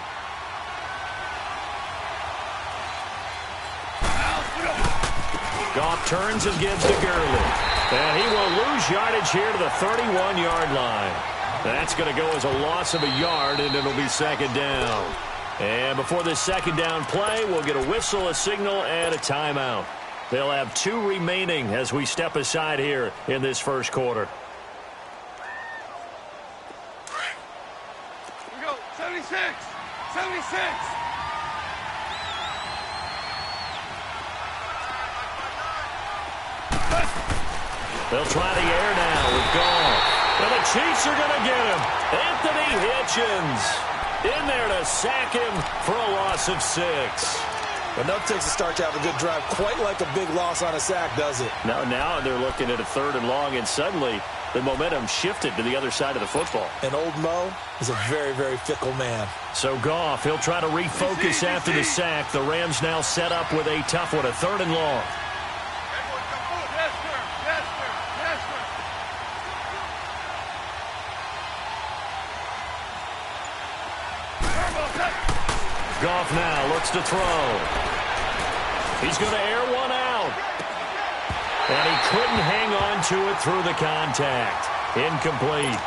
Goff turns and gives to Gurley. And he will lose yardage here to the 31-yard line. That's going to go as a loss of a yard, and it'll be 2nd down. And before this 2nd down play, we'll get a whistle, a signal, and a timeout. They'll have 2 remaining as we step aside here in this first quarter. 76. They'll try the air now with Goff. And the Chiefs are going to get him. Anthony Hitchens in there to sack him for a loss of 6. Enough takes a start to have a good drive. Quite like a big loss on a sack, does it? Now they're looking at a 3rd and long, and suddenly the momentum shifted to the other side of the football. And old Mo is a very, very fickle man. So Goff, he'll try to refocus after the sack. The Rams now set up with a tough one, a 3rd and long. Goff now looks to throw. He's going to air one out. And he couldn't hang on to it through the contact. Incomplete.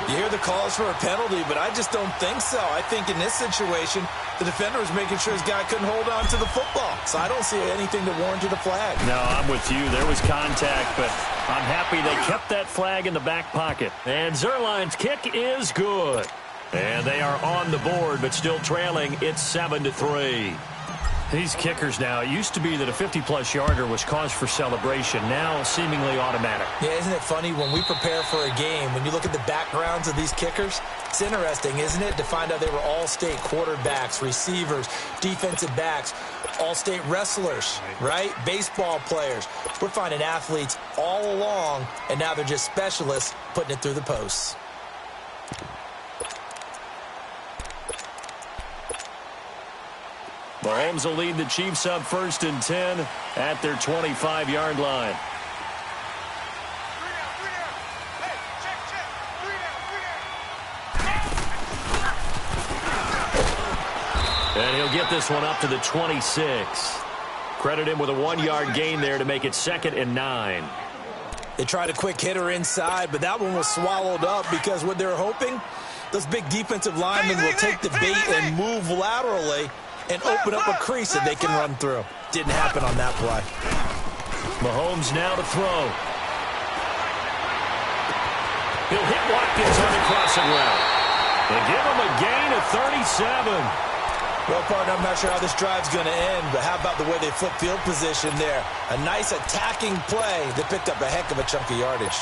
You hear the calls for a penalty, but I just don't think so. I think in this situation, the defender was making sure his guy couldn't hold on to the football. So I don't see anything that warranted a flag. No, I'm with you. There was contact, but I'm happy they kept that flag in the back pocket. And Zerline's kick is good. And they are on the board, but still trailing. It's 7-3. These kickers now, it used to be that a 50-plus yarder was cause for celebration. Now seemingly automatic. Yeah, isn't it funny when we prepare for a game, when you look at the backgrounds of these kickers, it's interesting, isn't it, to find out they were all-state quarterbacks, receivers, defensive backs, all-state wrestlers, right? Baseball players. We're finding athletes all along, and now they're just specialists putting it through the posts. Mahomes will lead the Chiefs up 1st and 10 at their 25-yard line. And he'll get this one up to the 26. Credit him with a 1-yard gain there to make it 2nd and 9. They tried a quick hitter inside, but that one was swallowed up because what they're hoping, those big defensive linemen will take the bait and move laterally and open up a crease that they can run through. Didn't happen on that play. Mahomes now to throw. He'll hit Watkins on the crossing route. They give him a gain of 37. Well, partner, I'm not sure how this drive's going to end, but how about the way they flip field position there? A nice attacking play that picked up a heck of a chunk of yardage.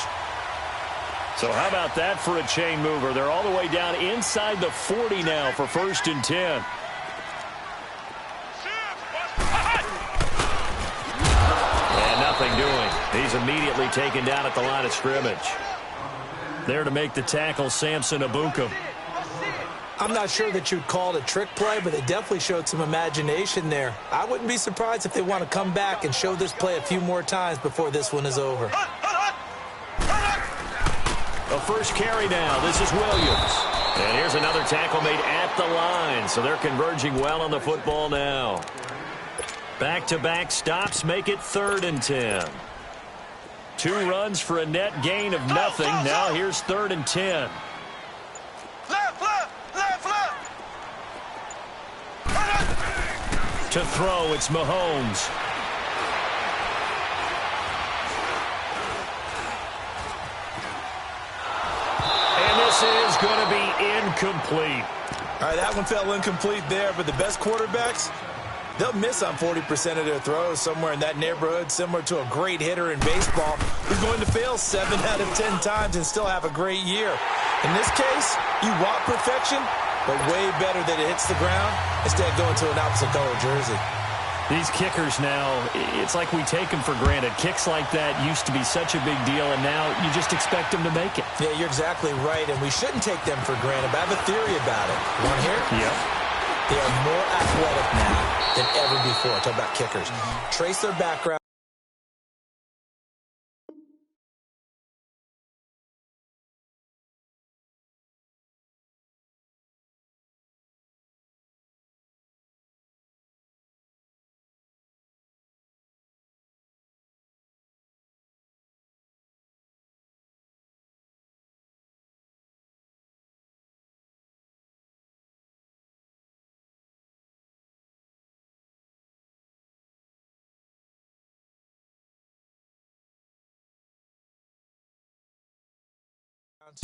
So how about that for a chain mover? They're all the way down inside the 40 now for 1st and 10. And nothing doing. He's immediately taken down at the line of scrimmage. There to make the tackle, Samson Ebukam. I'm not sure that you'd call it a trick play, but they definitely showed some imagination there. I wouldn't be surprised if they want to come back and show this play a few more times before this one is over. A first carry now. This is Williams. And here's another tackle made at the line, so they're converging well on the football now. Back-to-back stops make it 3rd and 10. 2 runs for a net gain of nothing. Now here's 3rd and 10. To throw, it's Mahomes. And this is going to be incomplete. All right, that one fell incomplete there, but the best quarterbacks, they'll miss on 40% of their throws, somewhere in that neighborhood, similar to a great hitter in baseball who's going to fail 7 out of 10 times and still have a great year. In this case, you want perfection, but way better that it hits the ground instead of going to an opposite color jersey. These kickers now, it's like we take them for granted. Kicks like that used to be such a big deal, and now you just expect them to make it. Yeah, you're exactly right, and we shouldn't take them for granted, but I have a theory about it. You want to hear it? Yep. They are more athletic now than ever before. Talk about kickers. Trace their background.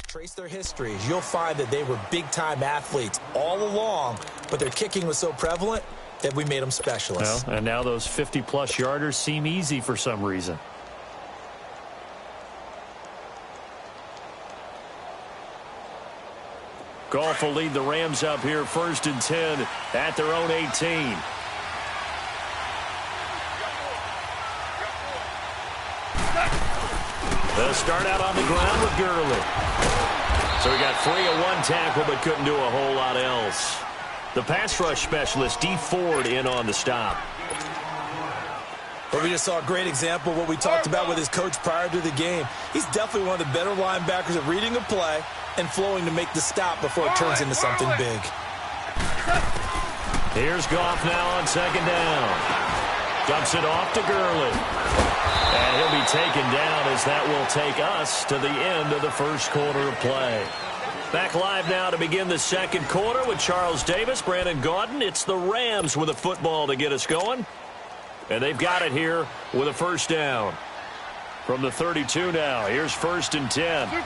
Trace their histories, you'll find that they were big-time athletes all along, but their kicking was so prevalent that we made them specialists. Well, and now those 50-plus yarders seem easy for some reason. Goff will lead the Rams up here 1st and 10 at their own 18. They'll start out on the ground with Gurley. So he got free of 1 tackle but couldn't do a whole lot else. The pass rush specialist, D. Ford, in on the stop. But we just saw a great example of what we talked about with his coach prior to the game. He's definitely one of the better linebackers at reading a play and flowing to make the stop before it turns into something big. Here's Goff now on 2nd down. Dumps it off to Gurley. And he'll be taken down as that will take us to the end of the 1st quarter of play. Back live now to begin the 2nd quarter with Charles Davis, Brandon Gaudin. It's the Rams with a football to get us going. And they've got it here with a 1st down. From the 32 now, here's 1st and 10. Super 1.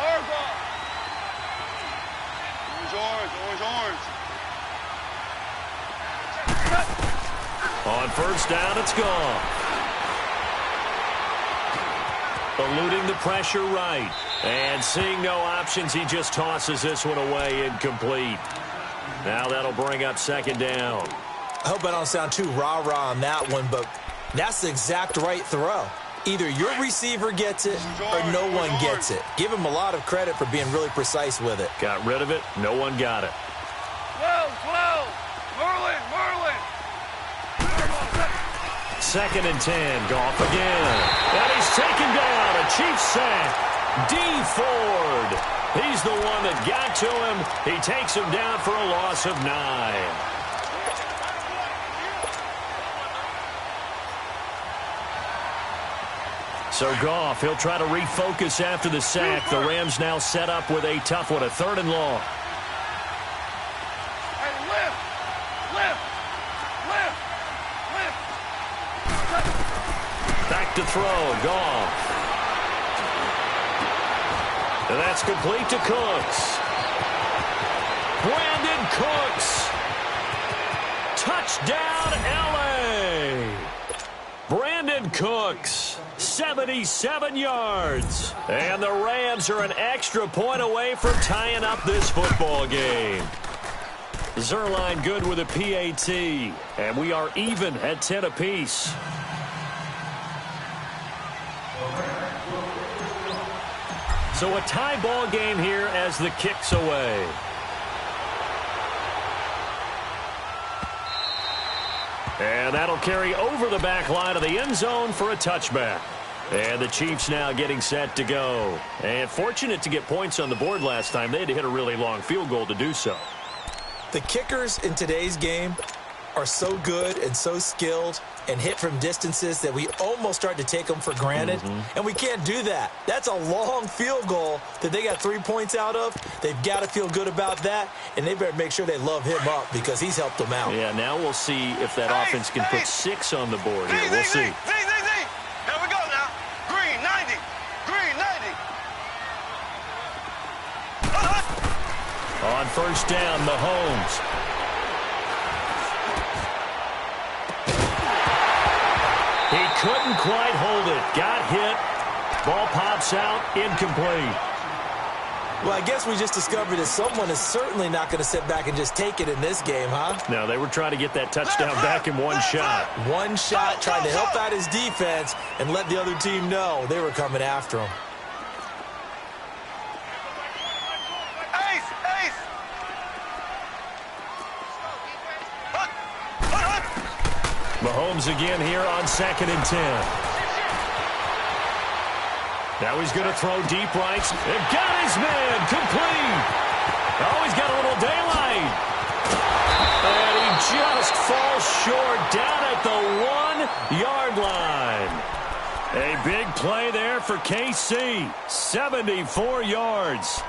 Hard ball. Orange. On 1st down, it's gone. Eluding the pressure right. And seeing no options, he just tosses this one away incomplete. Now that'll bring up 2nd down. I hope I don't sound too rah-rah on that one, but that's the exact right throw. Either your receiver gets it or no one gets it. Give him a lot of credit for being really precise with it. Got rid of it. No one got it. 12. Merlin. 2nd and 10. Goff again. And he's taken down. A Chiefs sack. D. Ford. He's the one that got to him. He takes him down for a loss of 9. So Goff, he'll try to refocus after the sack. The Rams now set up with a tough one, a 3rd and long. Hey, lift! Back to throw, Goff. And that's complete to Cooks. Brandon Cooks. Touchdown, L.A. Brandon Cooks, 77 yards. And the Rams are an extra point away from tying up this football game. Zerline good with a PAT. And we are even at 10 apiece. So a tie ball game here as the kick's away. And that'll carry over the back line of the end zone for a touchback. And the Chiefs now getting set to go. And fortunate to get points on the board last time. They had to hit a really long field goal to do so. The kickers in today's game are so good and so skilled and hit from distances that we almost start to take them for granted. And we can't do that. That's a long field goal that they got 3 points out of. They've got to feel good about that, and they better make sure they love him up because he's helped them out. Yeah, now we'll see if that offense can put 6 on the board here. We'll see. Here we go now. Green, 90. Green, 90. On first down, Mahomes. He couldn't quite hold it. Got hit. Ball pops out. Incomplete. Well, I guess we just discovered that someone is certainly not going to sit back and just take it in this game, huh? No, they were trying to get that touchdown back in one shot. One shot, trying to help out his defense and let the other team know they were coming after him. Mahomes again here on 2nd and 10. Now he's going to throw deep right. And got his man complete. Oh, he's got a little daylight. And he just falls short down at the 1-yard line. A big play there for KC. 74 yards.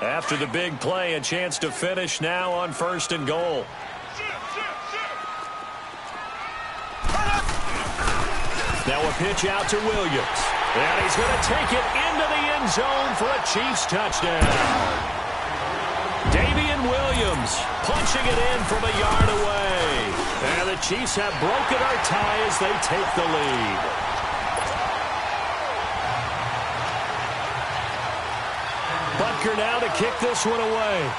After the big play, a chance to finish now on 1st and goal. Now a pitch out to Williams. And he's going to take it into the end zone for a Chiefs touchdown. Damian Williams punching it in from a yard away. And the Chiefs have broken our tie as they take the lead. Butker now to kick this one away.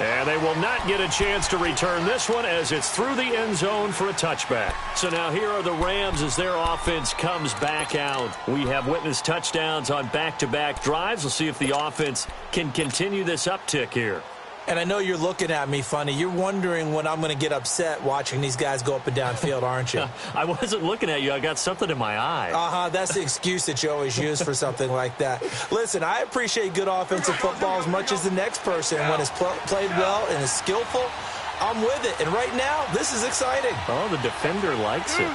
And they will not get a chance to return this one as it's through the end zone for a touchback. So now here are the Rams as their offense comes back out. We have witnessed touchdowns on back-to-back drives. We'll see if the offense can continue this uptick here. And I know you're looking at me funny. You're wondering when I'm going to get upset watching these guys go up and down field, aren't you? I wasn't looking at you. I got something in my eye. That's the excuse that you always use for something like that. Listen, I appreciate good offensive football as much as the next person. When it's played well and is skillful, I'm with it. And right now, this is exciting. Oh, the defender likes it.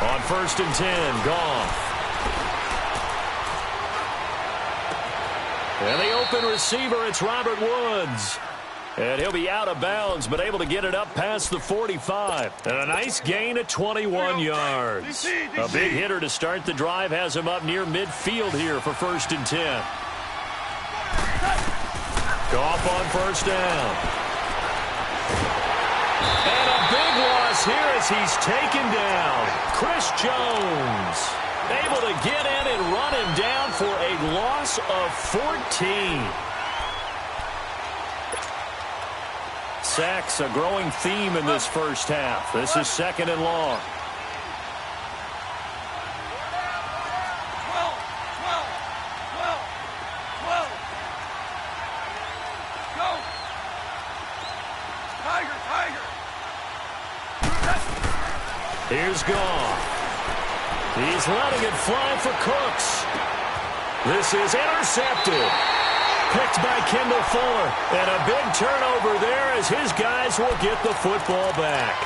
On 1st and 10, Goff. And the open receiver, it's Robert Woods. And he'll be out of bounds, but able to get it up past the 45. And a nice gain of 21 yards. A big hitter to start the drive has him up near midfield here for 1st and 10. Goff on 1st down. And a big loss here as he's taken down. Chris Jones able to get in and run him down for a loss of 14. Sacks, a growing theme in this first half. This is 2nd and long. Here's Goff. He's letting it fly for Cooks. This is intercepted. Picked by Kendall Fuller. And a big turnover there as his guys will get the football back.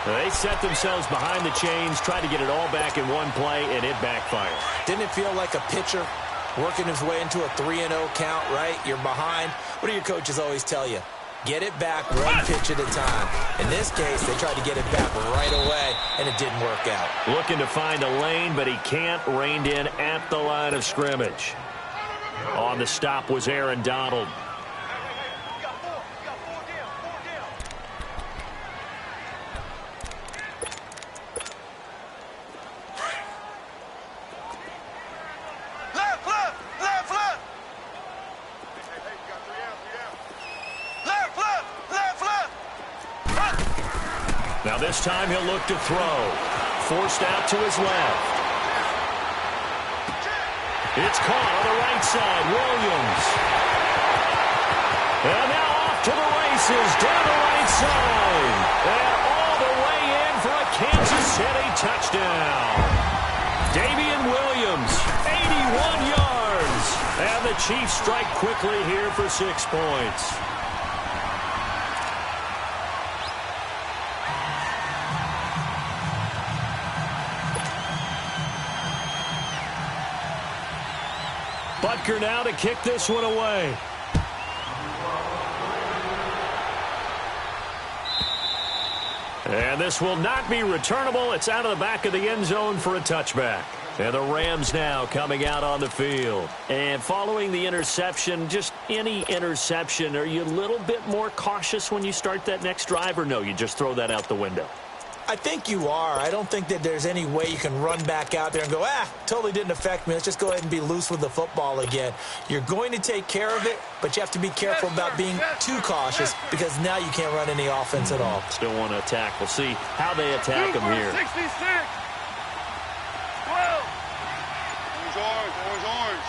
They set themselves behind the chains, tried to get it all back in one play, and it backfired. Didn't it feel like a pitcher working his way into a 3-0 count, right? You're behind. What do your coaches always tell you? Get it back one pitch at a time. In this case, they tried to get it back right away, and it didn't work out. Looking to find a lane, but he can't. Reined in at the line of scrimmage. On the stop was Aaron Donald. Now this time he'll look to throw. Forced out to his left. It's caught on the right side. Williams. And now off to the races. Down the right side. And all the way in for a Kansas City touchdown. Damian Williams, 81 yards. And the Chiefs strike quickly here for 6 points. Butker now to kick this one away. And this will not be returnable. It's out of the back of the end zone for a touchback. And the Rams now coming out on the field. And following the interception, just any interception, are you a little bit more cautious when you start that next drive, or no, you just throw that out the window? I think you are. I don't think that there's any way you can run back out there and go, totally didn't affect me. Let's just go ahead and be loose with the football again. You're going to take care of it, but you have to be careful about being too cautious because now you can't run any offense at all. Still want to attack. We'll see how they attack them here. 66. 12. Orange.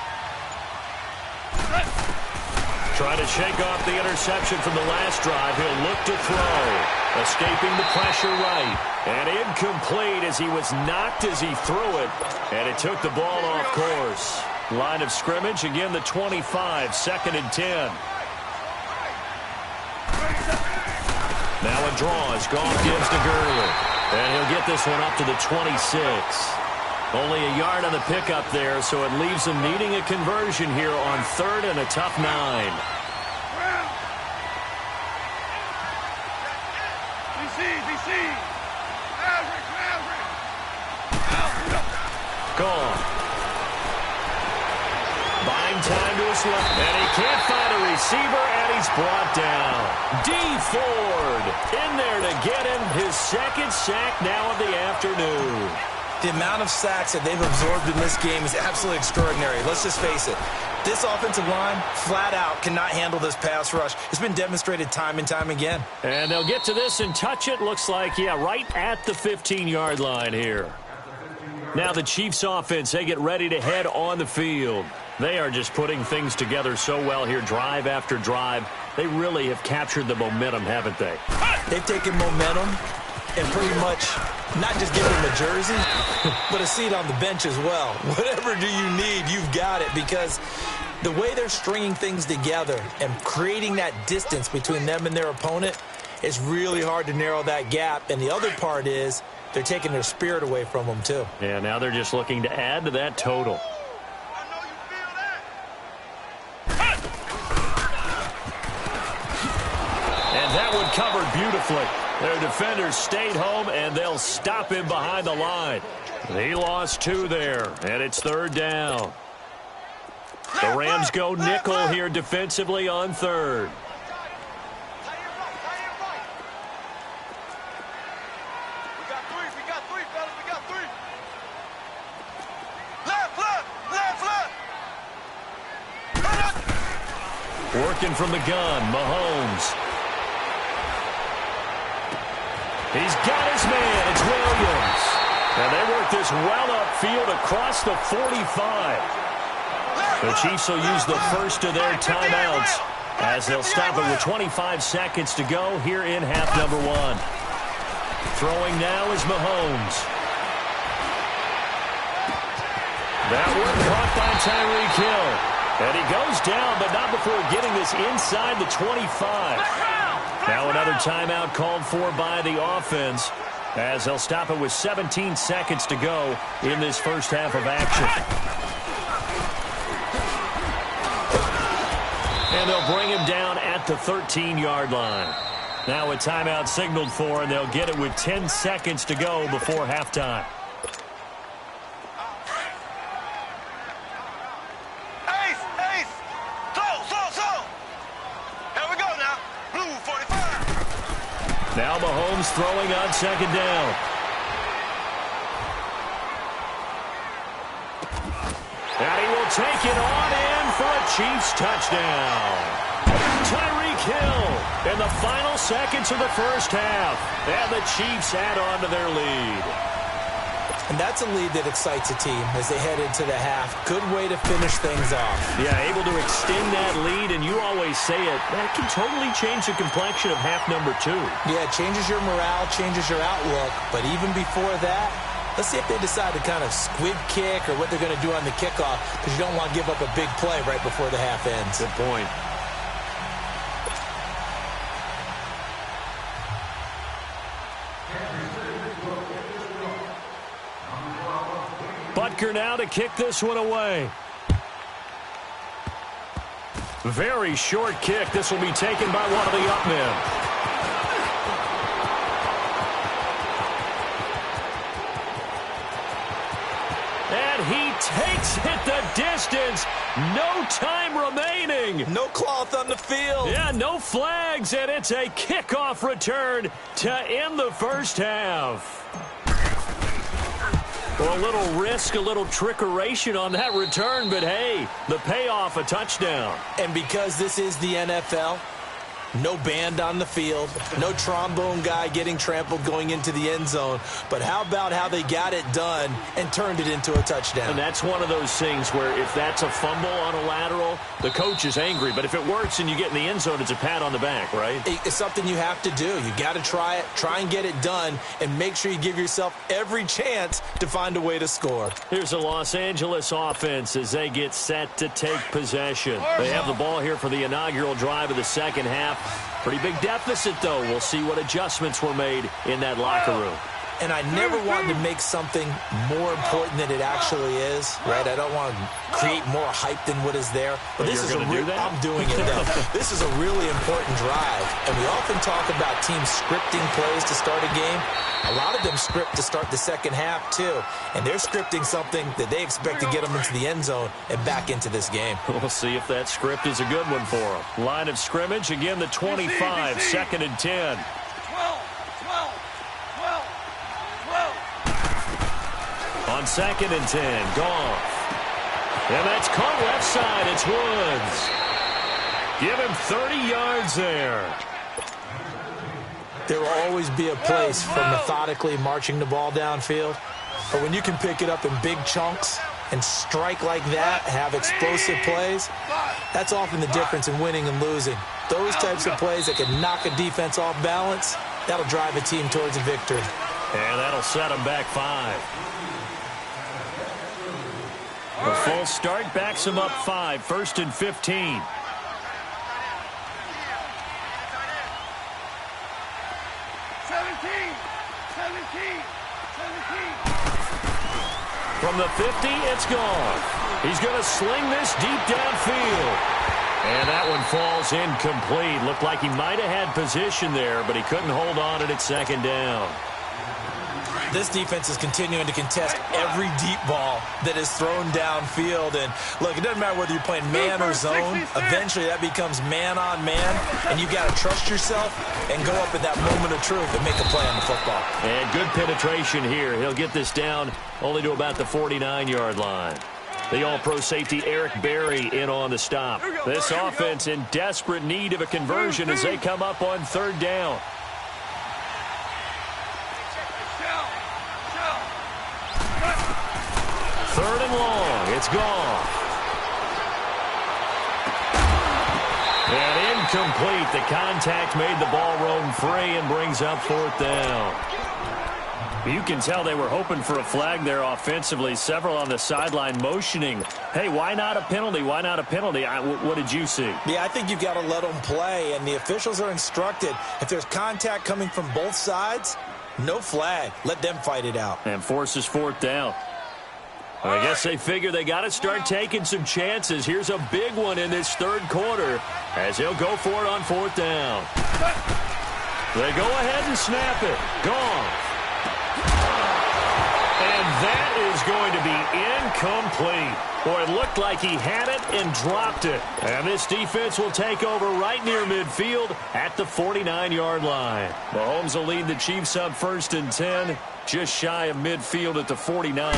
Trying to shake off the interception from the last drive. He'll look to throw. Escaping the pressure right. And incomplete as he was knocked as he threw it. And it took the ball off course. Line of scrimmage, again the 25, 2nd and 10. Now a draw as Goff gives to Gurley. And he'll get this one up to the 26. Only a yard on the pickup there, so it leaves him needing a conversion here on 3rd and a tough 9. Gone. Buying time to his left, and he can't find a receiver, and he's brought down. D. Ford in there to get him his 2nd sack now of the afternoon. The amount of sacks that they've absorbed in this game is absolutely extraordinary. Let's just face it. This offensive line, flat out, cannot handle this pass rush. It's been demonstrated time and time again. And they'll get to this and touch it. Looks like, right at the 15-yard line here. Now the Chiefs offense, they get ready to head on the field. They are just putting things together so well here, drive after drive. They really have captured the momentum, haven't they? They've taken momentum and pretty much not just given them a jersey, but a seat on the bench as well. Whatever do you need, you've got it, because the way they're stringing things together and creating that distance between them and their opponent, it's really hard to narrow that gap. And the other part is they're taking their spirit away from them, too. Yeah, now they're just looking to add to that total. And that one covered beautifully. Their defenders stayed home, and they'll stop him behind the line. He lost 2 there, and it's 3rd down. The Rams go nickel here defensively on 3rd. Working from the gun, Mahomes. He's got his man. It's Williams. And they work this well upfield across the 45. The Chiefs will use the first of their timeouts as they'll stop it with 25 seconds to go here in half number 1. Throwing now is Mahomes. That one caught by Tyreek Hill. And he goes down, but not before getting this inside the 25. Now another timeout called for by the offense, as they'll stop it with 17 seconds to go in this first half of action. And they'll bring him down at the 13-yard line. Now a timeout signaled for, and they'll get it with 10 seconds to go before halftime. Now Mahomes throwing on second down. And he will take it on in for a Chiefs touchdown. Tyreek Hill in the final seconds of the first half. And the Chiefs add on to their lead. And that's a lead that excites a team as they head into the half. Good way to finish things off. Yeah, able to extend that lead, and you always say it, that can totally change the complexion of half number 2. Yeah, it changes your morale, changes your outlook. But even before that, let's see if they decide to kind of squib kick or what they're going to do on the kickoff, because you don't want to give up a big play right before the half ends. Good point. Butker now to kick this one away. Very short kick. This will be taken by one of the up men. And he takes it the distance. No time remaining. No cloth on the field. Yeah, no flags, and it's a kickoff return to end the first half. Well, a little risk, a little trickeration on that return, but hey, the payoff, a touchdown. And because this is the NFL, no band on the field, no trombone guy getting trampled going into the end zone. But how about how they got it done and turned it into a touchdown? And that's one of those things where if that's a fumble on a lateral, the coach is angry. But if it works and you get in the end zone, it's a pat on the back, right? It's something you have to do. You got to try it, try and get it done, and make sure you give yourself every chance to find a way to score. Here's the Los Angeles offense as they get set to take possession. They have the ball here for the inaugural drive of the second half. Pretty big deficit, though. We'll see what adjustments were made in that locker room. And I never wanted to make something more important than it actually is, right? I don't want to create more hype than what is there. But this is I'm doing it, though. This is a really important drive. And we often talk about teams scripting plays to start a game. A lot of them script to start the second half, too. And they're scripting something that they expect to get them into the end zone and back into this game. We'll see if that script is a good one for them. Line of scrimmage, again, the 25, second and 10. 12. On second and 10, Goff. And that's caught left side. It's Woods. Give him 30 yards there. There will always be a place for methodically marching the ball downfield. But when you can pick it up in big chunks and strike like that, have explosive plays, that's often the difference in winning and losing. Those types of plays that can knock a defense off balance, that'll drive a team towards a victory. And that'll set them back 5. The full start backs him up 5, first and 15. From the 50, it's Goff. He's going to sling this deep downfield. And that one falls incomplete. Looked like he might have had position there, but he couldn't hold on at second down. This defense is continuing to contest every deep ball that is thrown downfield. And, look, it doesn't matter whether you're playing man or zone. Eventually, that becomes man-on-man. And you got to trust yourself and go up at that moment of truth and make a play on the football. And good penetration here. He'll get this down only to about the 49-yard line. The all-pro safety Eric Berry in on the stop. This offense in desperate need of a conversion as they come up on third down. Third and long. It's Goff. And incomplete. The contact made the ball roam free and brings up fourth down. You can tell they were hoping for a flag there offensively. Several on the sideline motioning, hey, why not a penalty? Why not a penalty? What did you see? Yeah, I think you've got to let them play, and the officials are instructed. If there's contact coming from both sides, no flag. Let them fight it out. And forces fourth down. I guess they figure they got to start taking some chances. Here's a big one in this third quarter as he'll go for it on fourth down. They go ahead and snap it. Gone. And that is going to be incomplete. Boy, it looked like he had it and dropped it. And this defense will take over right near midfield at the 49-yard line. Mahomes will lead the Chiefs up 1st and 10, just shy of midfield at the 49.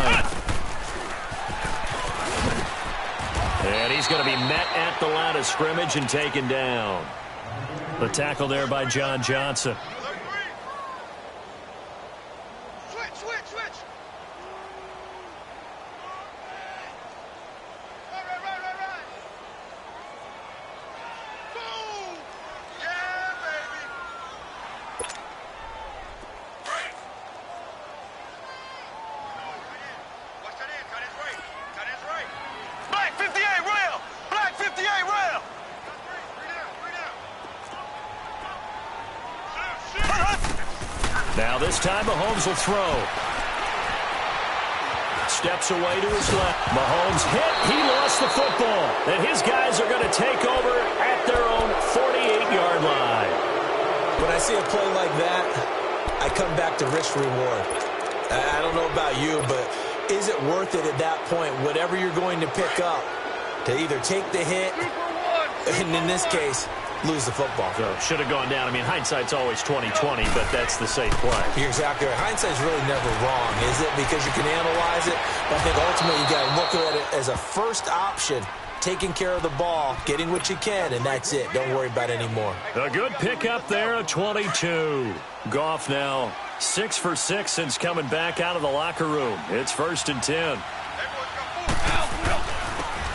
And he's going to be met at the line of scrimmage and taken down. The tackle there by John Johnson. Now this time Mahomes will throw. Steps away to his left. Mahomes hit. He lost the football. And his guys are going to take over at their own 48-yard line. When I see a play like that, I come back to risk reward. I don't know about you, but is it worth it at that point, whatever you're going to pick up, to either take the hit, and in this case, lose the football? So should have gone down. I mean, hindsight's always 20/20, but that's the safe play. You're exactly right. Hindsight's really never wrong, is it? Because you can analyze it. But I think ultimately you got to look at it as a first option, taking care of the ball, getting what you can, and that's it. Don't worry about it anymore. A good pickup there at 22. Goff now 6 for 6 since coming back out of the locker room. It's 1st and 10.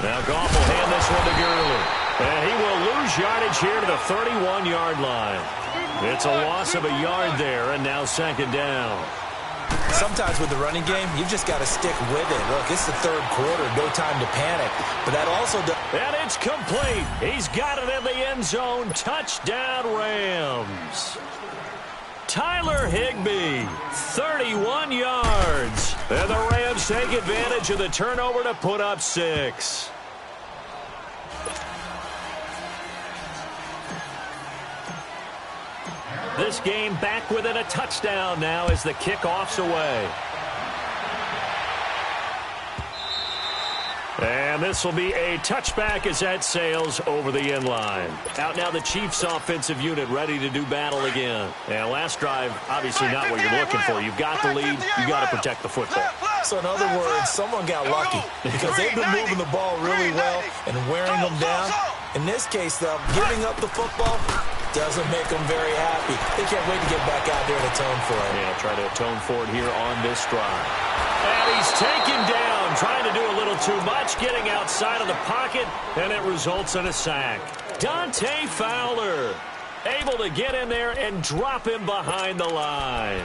Now Goff will hand this one to Gurley. And he will lose yardage here to the 31-yard line. It's a loss of a yard there, and now 2nd down. Sometimes with the running game, you've just got to stick with it. Look, it's the third quarter, no time to panic. But that also does. And it's complete. He's got it in the end zone. Touchdown, Rams. Tyler Higbee, 31 yards. And the Rams take advantage of the turnover to put up 6. This game back within a touchdown now as the kickoff's away. And this will be a touchback as that sails over the end line. Out now the Chiefs offensive unit ready to do battle again. And last drive, obviously not what you're looking for. You've got the lead. You've got to protect the football. So in other words, someone got lucky because they've been moving the ball really well and wearing them down. In this case, though, giving up the football doesn't make them very happy. They can't wait to get back out there and atone for it. Yeah, try to atone for it here on this drive. And he's taken down, trying to do a little too much, getting outside of the pocket, and it results in a sack. Dante Fowler able to get in there and drop him behind the line.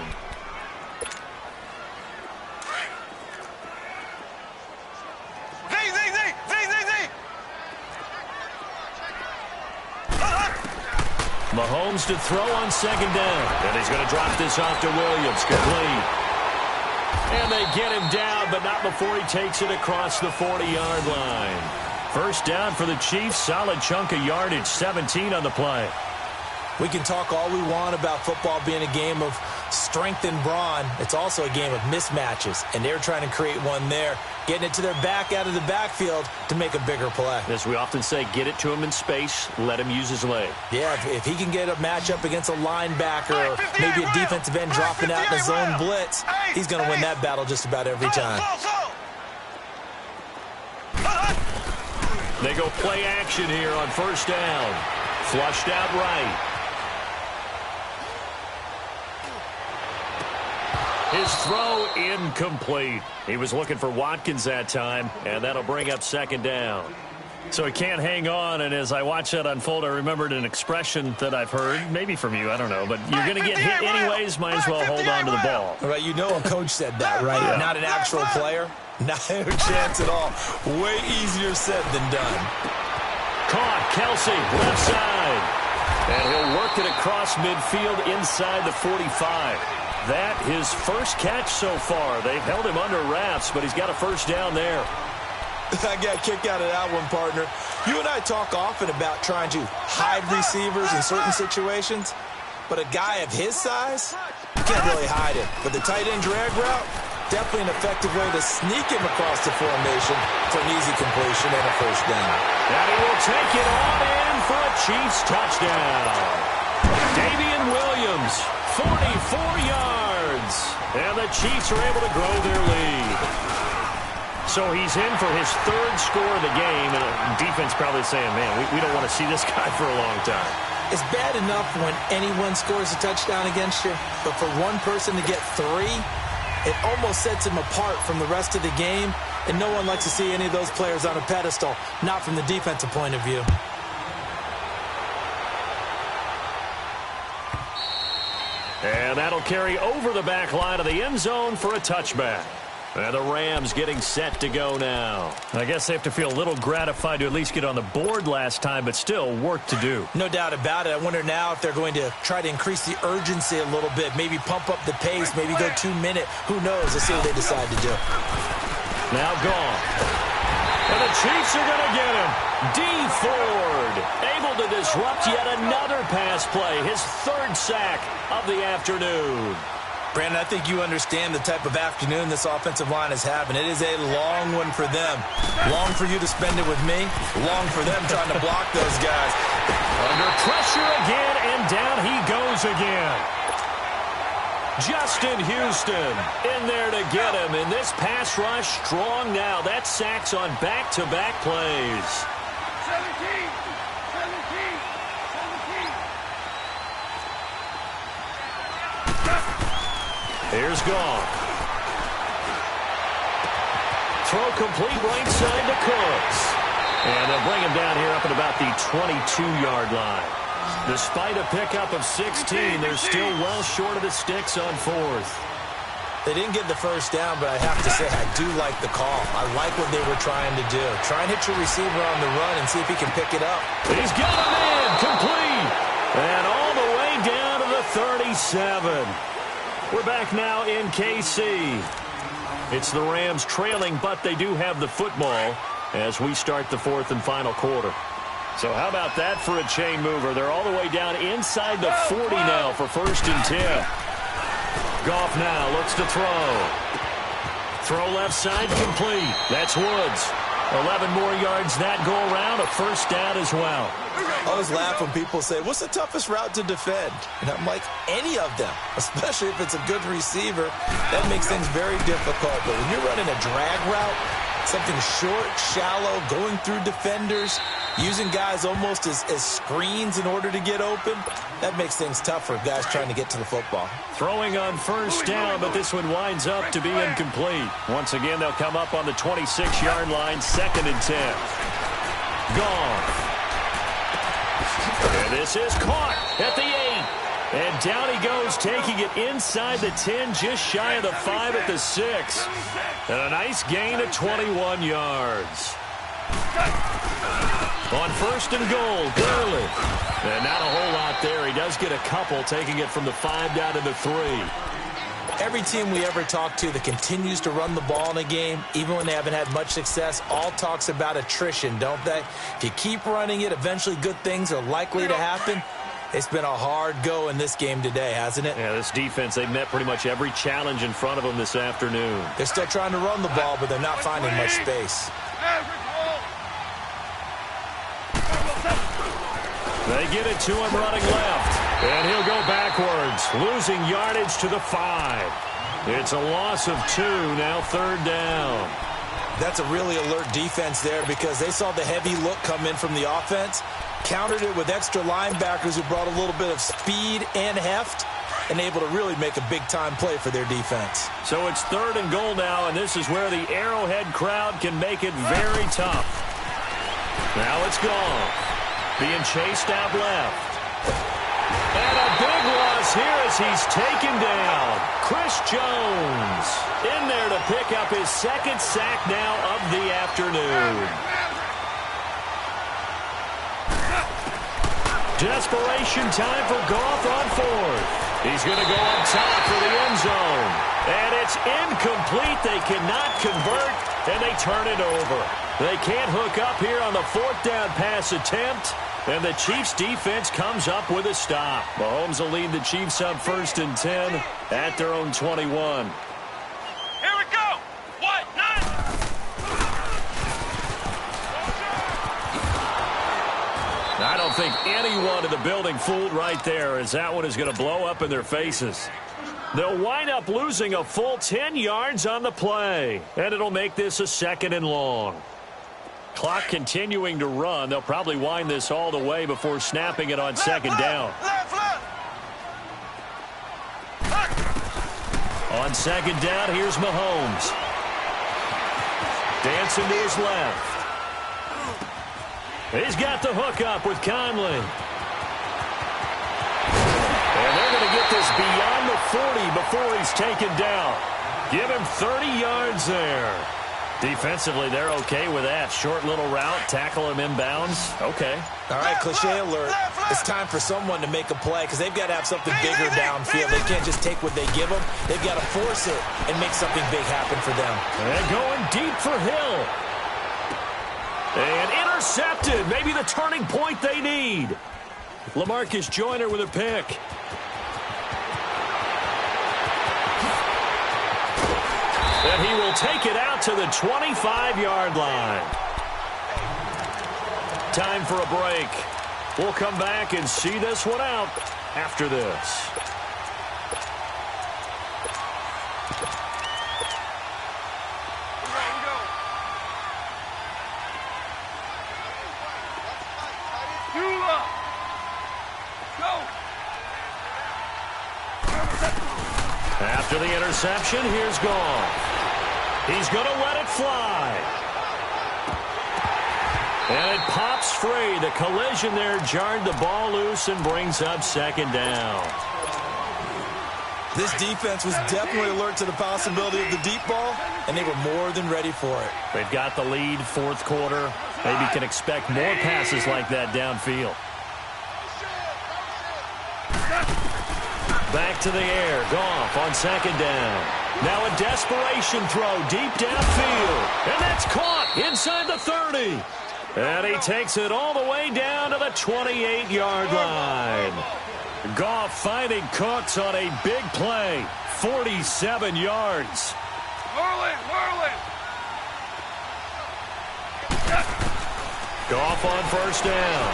Mahomes to throw on 2nd down. And he's going to drop this off to Williams. Complete. And they get him down, but not before he takes it across the 40-yard line. 1st down for the Chiefs. Solid chunk of yardage. 17 on the play. We can talk all we want about football being a game of strength and brawn. It's also a game of mismatches, and they're trying to create one there, getting it to their back out of the backfield to make a bigger play. As we often say, get it to him in space, let him use his leg. Yeah, if he can get a matchup against a linebacker or maybe a defensive end dropping out in a zone blitz, he's going to win that battle just about every time. They go play action here on 1st down. Flushed out right. His throw incomplete. He was looking for Watkins that time, and that'll bring up 2nd down. So he can't hang on, and as I watch that unfold, I remembered an expression that I've heard, maybe from you, I don't know, but you're going to get hit anyways, might as well hold on to the ball. All right, you know a coach said that, right? Yeah. Not an actual player. Not a chance at all. Way easier said than done. Caught, Kelsey, left side. And he'll work it across midfield inside the 45. That his first catch so far. They've held him under wraps, but he's got a first down there. I got a kick out of that one, partner. You and I talk often about trying to hide receivers in certain situations, but a guy of his size, you can't really hide him. But the tight end drag route, definitely an effective way to sneak him across the formation for an easy completion and a first down. And he will take it on in for a Chiefs touchdown. Damian Williams, 44 yards. And the Chiefs are able to grow their lead. So he's in for his third score of the game, and defense probably saying, man, we don't want to see this guy for a long time. It's bad enough when anyone scores a touchdown against you, but for one person to get 3, it almost sets him apart from the rest of the game, and no one likes to see any of those players on a pedestal, not from the defensive point of view. And that'll carry over the back line of the end zone for a touchback. And the Rams getting set to go now. I guess they have to feel a little gratified to at least get on the board last time, but still work to do. No doubt about it. I wonder now if they're going to try to increase the urgency a little bit, maybe pump up the pace, maybe go 2-minute. Who knows? Let's see what they decide to do. Now gone. And the Chiefs are going to get him. D. Ford able to disrupt yet another pass play. His third sack of the afternoon. Brandon, I think you understand the type of afternoon this offensive line is having. It is a long one for them. Long for you to spend it with me. Long for them trying to block those guys. Under pressure again, and down he goes again. Justin Houston in there to get him. And this pass rush strong now. That sacks on back-to-back plays. 17. Here's Goff. Throw complete right side to Cooks. And they'll bring him down here up at about the 22-yard line. Despite a pickup of 16, they're still well short of the sticks on fourth. They didn't get the first down, but I have to say I do like the call. I like what they were trying to do. Try and hit your receiver on the run and see if he can pick it up. He's got him in. Complete. And all the way down to the 37. We're back now in KC. It's the Rams trailing, but they do have the football as we start the fourth and final quarter. So how about that for a chain mover? They're all the way down inside the 40 now for 1st and 10. Goff now looks to throw. Throw left side complete. That's Woods. 11 more yards that go around, a first down as well. I always laugh when people say, what's the toughest route to defend? And I'm like, any of them, especially if it's a good receiver. That makes things very difficult. But when you're running a drag route, something short, shallow, going through defenders, using guys almost as screens in order to get open, that makes things tough for guys trying to get to the football. Throwing on first down, but this one winds up to be incomplete. Once again, they'll come up on the 26-yard line, 2nd and 10. Gone. And this is caught at the 8. And down he goes, taking it inside the 10, just shy of the 5 at the 6. And a nice gain of 21 yards. On 1st and goal, Gurley. And not a whole lot there. He does get a couple, taking it from the 5 down to the 3. Every team we ever talk to that continues to run the ball in a game, even when they haven't had much success, all talks about attrition, don't they? If you keep running it, eventually good things are likely to happen. It's been a hard go in this game today, hasn't it? Yeah, this defense, they've met pretty much every challenge in front of them this afternoon. They're still trying to run the ball, but they're not finding much space. They get it to him running left. And he'll go backwards, losing yardage to the 5. It's a loss of 2, now 3rd down. That's a really alert defense there because they saw the heavy look come in from the offense, countered it with extra linebackers who brought a little bit of speed and heft, and able to really make a big-time play for their defense. So it's 3rd and goal now, and this is where the Arrowhead crowd can make it very tough. Now it's gone. Being chased out left. And a big loss here as he's taken down. Chris Jones in there to pick up his second sack now of the afternoon. Desperation time for Goff on fourth. He's going to go up top for the end zone. And it's incomplete. They cannot convert, and they turn it over. They can't hook up here on the fourth down pass attempt, and the Chiefs' defense comes up with a stop. Mahomes will lead the Chiefs up 1st and 10 at their own 21. Here we go. What? Nine. I don't think anyone in the building fooled right there, as that one is going to blow up in their faces. They'll wind up losing a full 10 yards on the play, and it'll make this a 2nd and long. Clock continuing to run. They'll probably wind this all the way before snapping it on 2nd down. On 2nd down, here's Mahomes. Dancing to his left. He's got the hook up with Conley. And they're going to get this beyond the 40 before he's taken down. Give him 30 yards there. Defensively, they're okay with that. Short little route, tackle him inbounds. Okay. All right, cliche alert. It's time for someone to make a play because they've got to have something bigger downfield. They can't just take what they give them. They've got to force it and make something big happen for them. And going deep for Hill. And intercepted. Maybe the turning point they need. LaMarcus Joyner with a pick. And he will take it out to the 25-yard line. Time for a break. We'll come back and see this one out after this. After the interception, here's Goff. He's going to let it fly. And it pops free. The collision there jarred the ball loose and brings up 2nd down. This defense was definitely alert to the possibility of the deep ball, and they were more than ready for it. They've got the lead, 4th quarter. Maybe can expect more passes like that downfield. Back to the air. Goff on 2nd down. Now a desperation throw deep downfield. And that's caught inside the 30. And he takes it all the way down to the 28-yard line. Goff finding Cooks on a big play. 47 yards. Whirling. Goff on 1st down.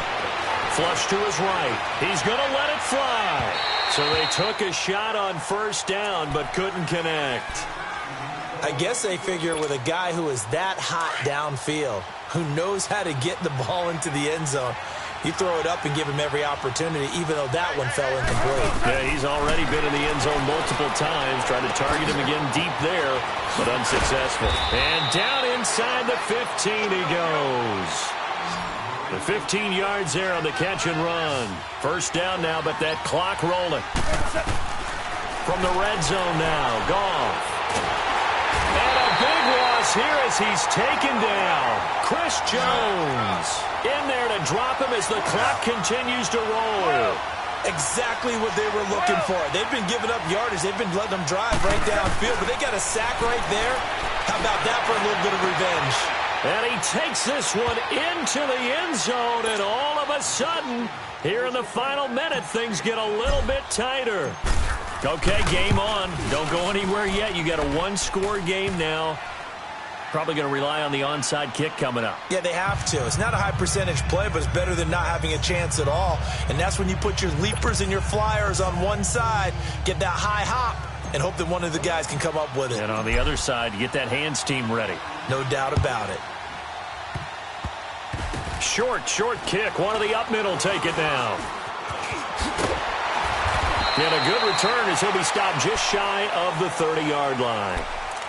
Flush to his right. He's going to let it fly. So they took a shot on 1st down but couldn't connect. I guess they figure with a guy who is that hot downfield, who knows how to get the ball into the end zone, you throw it up and give him every opportunity, even though that one fell incomplete. Yeah, he's already been in the end zone multiple times, trying to target him again deep there, but unsuccessful. And down inside the 15 he goes. The 15 yards there on the catch and run. 1st down now, but that clock rolling. From the red zone now, Goff. And a big loss here as he's taken down. Chris Jones in there to drop him as the clock continues to roll. Exactly what they were looking for. They've been giving up yardage. They've been letting them drive right downfield, but they got a sack right there. How about that for a little bit of revenge? And he takes this one into the end zone, and all of a sudden, here in the final minute, things get a little bit tighter. Okay, game on. Don't go anywhere yet. You got a 1-score game now. Probably going to rely on the onside kick coming up. Yeah, they have to. It's not a high percentage play, but it's better than not having a chance at all. And that's when you put your leapers and your flyers on one side, get that high hop, and hope that one of the guys can come up with it. And on the other side, you get that hands team ready. No doubt about it. Short kick. One of the up middle take it down. And a good return as he'll be stopped just shy of the 30-yard line.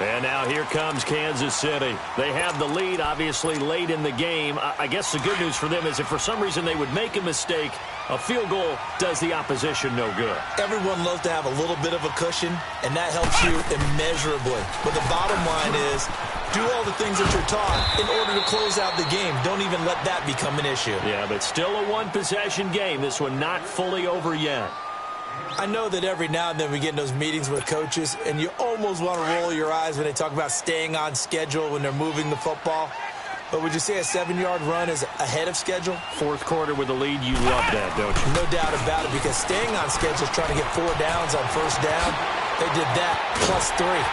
And now here comes Kansas City. They have the lead, obviously, late in the game. I guess the good news for them is if for some reason they would make a mistake, a field goal does the opposition no good. Everyone loves to have a little bit of a cushion, and that helps you immeasurably. But the bottom line is, do all the things that you're taught in order to close out the game. Don't even let that become an issue. Yeah, but still a one-possession game. This one not fully over yet. I know that every now and then we get in those meetings with coaches, and you almost want to roll your eyes when they talk about staying on schedule when they're moving the football. But would you say a 7-yard run is ahead of schedule? Fourth quarter with the lead, you love that, don't you? No doubt about it, because staying on schedule is trying to get 4 downs on first down. They did that, +3.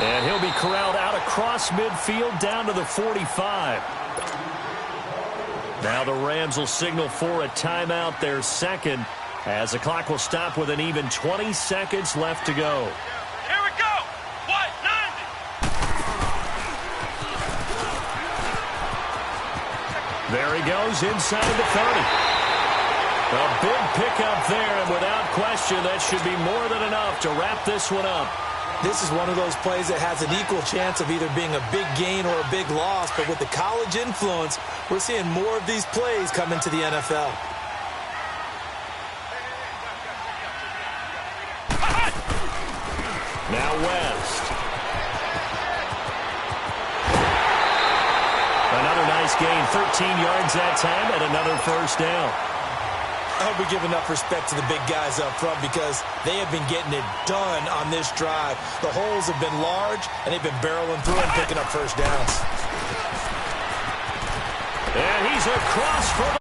And he'll be corralled out across midfield down to the 45. Now the Rams will signal for a timeout, their second, as the clock will stop with an even 20 seconds left to go. Here we go. What? 90. There he goes inside the 30. A big pickup there, and without question, that should be more than enough to wrap this one up. This is one of those plays that has an equal chance of either being a big gain or a big loss, but with the college influence, we're seeing more of these plays come into the NFL. Now West. Another nice gain, 13 yards that time, and another first down. I hope we give enough respect to the big guys up front because they have been getting it done on this drive. The holes have been large, and they've been barreling through and picking up first downs. And he's across for the...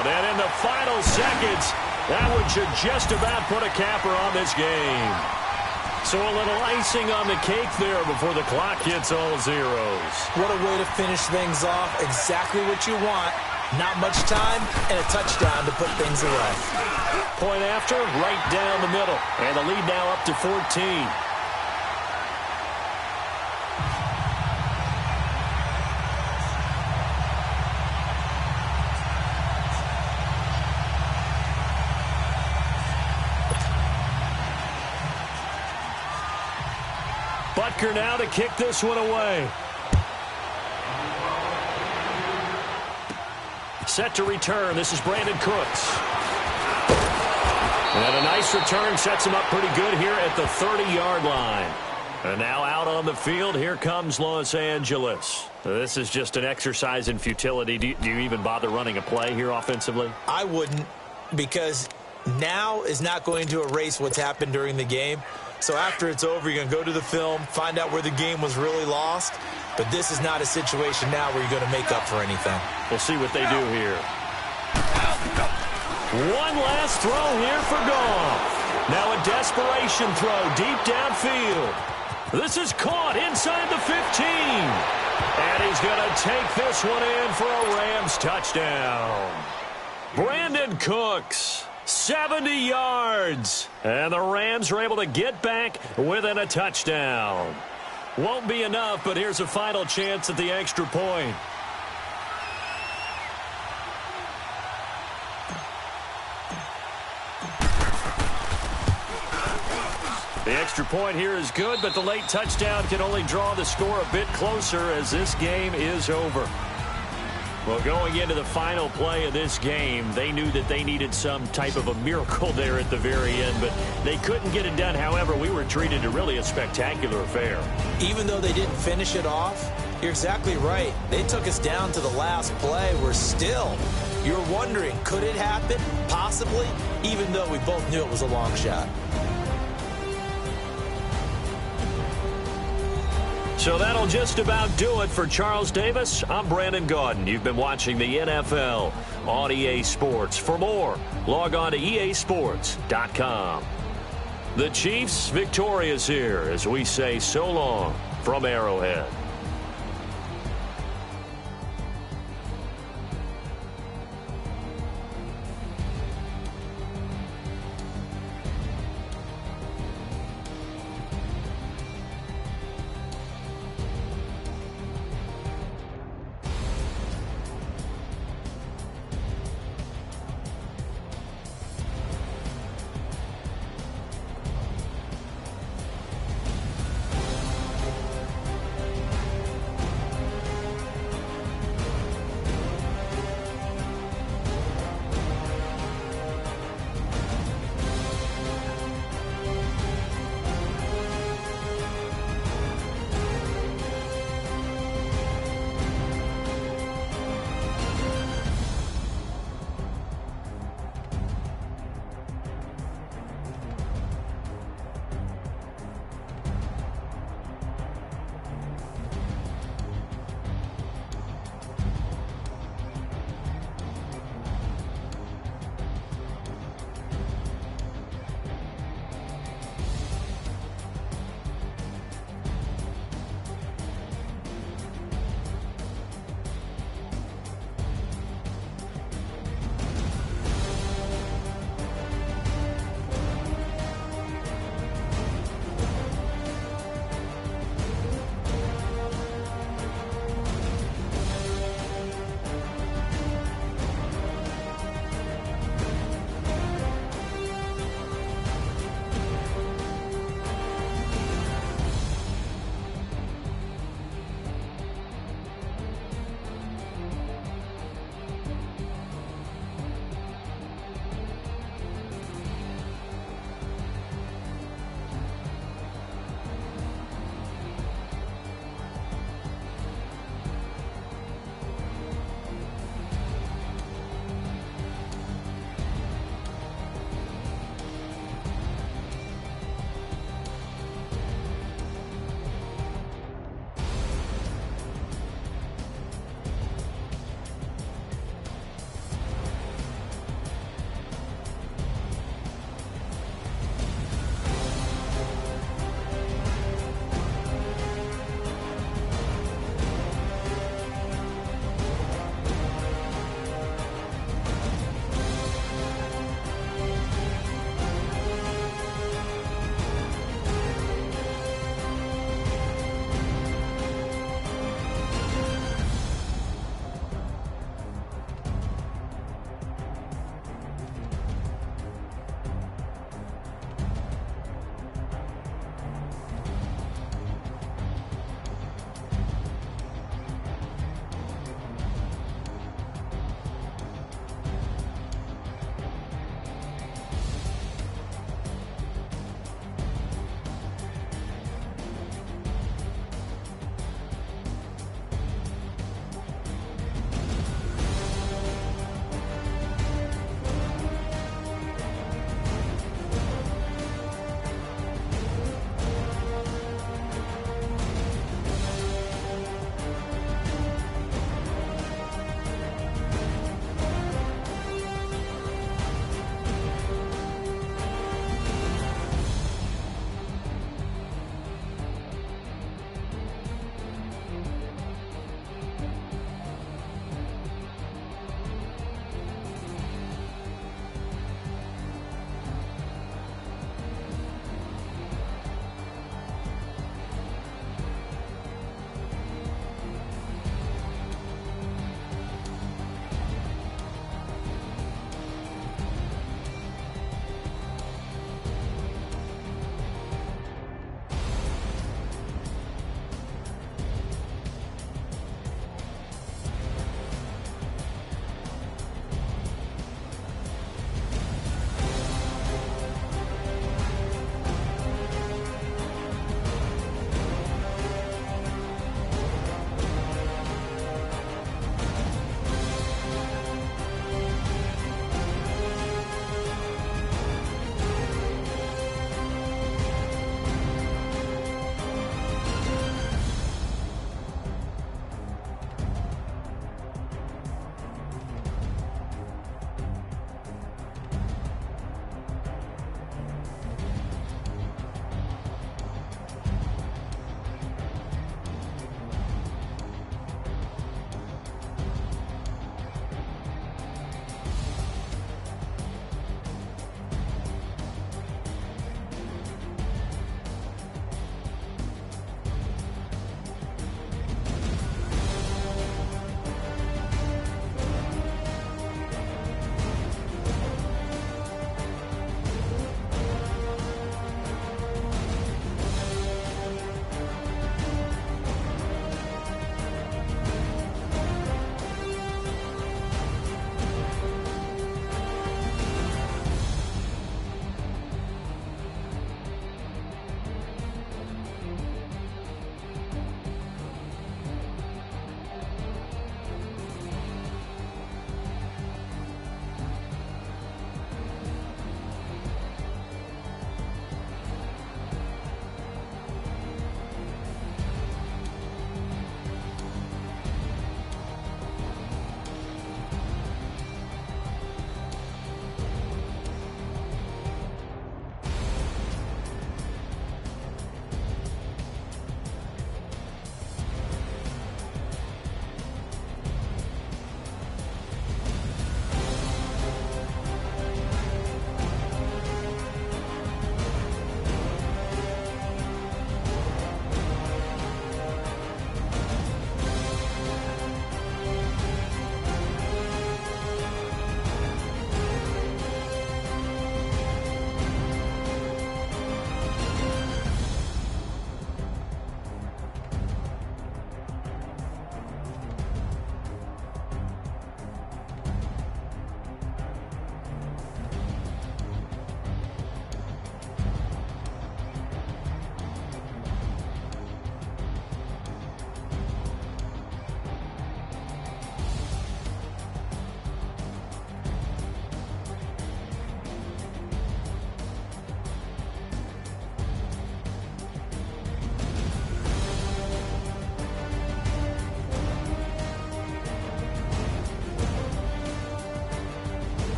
And in the final seconds, that one should just about put a capper on this game. So a little icing on the cake there before the clock hits all zeros. What a way to finish things off. Exactly what you want. Not much time and a touchdown to put things away. Point after, right down the middle. And the lead now up to 14. Butker now to kick this one away. Set to return. This is Brandon Cooks. And a nice return sets him up pretty good here at the 30-yard line. And now out on the field, here comes Los Angeles. This is just an exercise in futility. Do you even bother running a play here offensively? I wouldn't, because now is not going to erase what's happened during the game. So after it's over, you're going to go to the film, find out where the game was really lost. But this is not a situation now where you're going to make up for anything. We'll see what they do here. One last throw here for Goff. Now a desperation throw deep downfield. This is caught inside the 15. And he's going to take this one in for a Rams touchdown. Brandon Cooks, 70 yards. And the Rams are able to get back within a touchdown. Won't be enough, but here's a final chance at the extra point. The extra point here is good, but the late touchdown can only draw the score a bit closer as this game is over. Well, going into the final play of this game, they knew that they needed some type of a miracle there at the very end, but they couldn't get it done. However, we were treated to really a spectacular affair. Even though they didn't finish it off, you're exactly right. They took us down to the last play. We're still, you're wondering, could it happen? Possibly, even though we both knew it was a long shot. So that'll just about do it for Charles Davis. I'm Brandon Gaudin. You've been watching the NFL on EA Sports. For more, log on to easports.com. The Chiefs victorious here as we say so long from Arrowhead.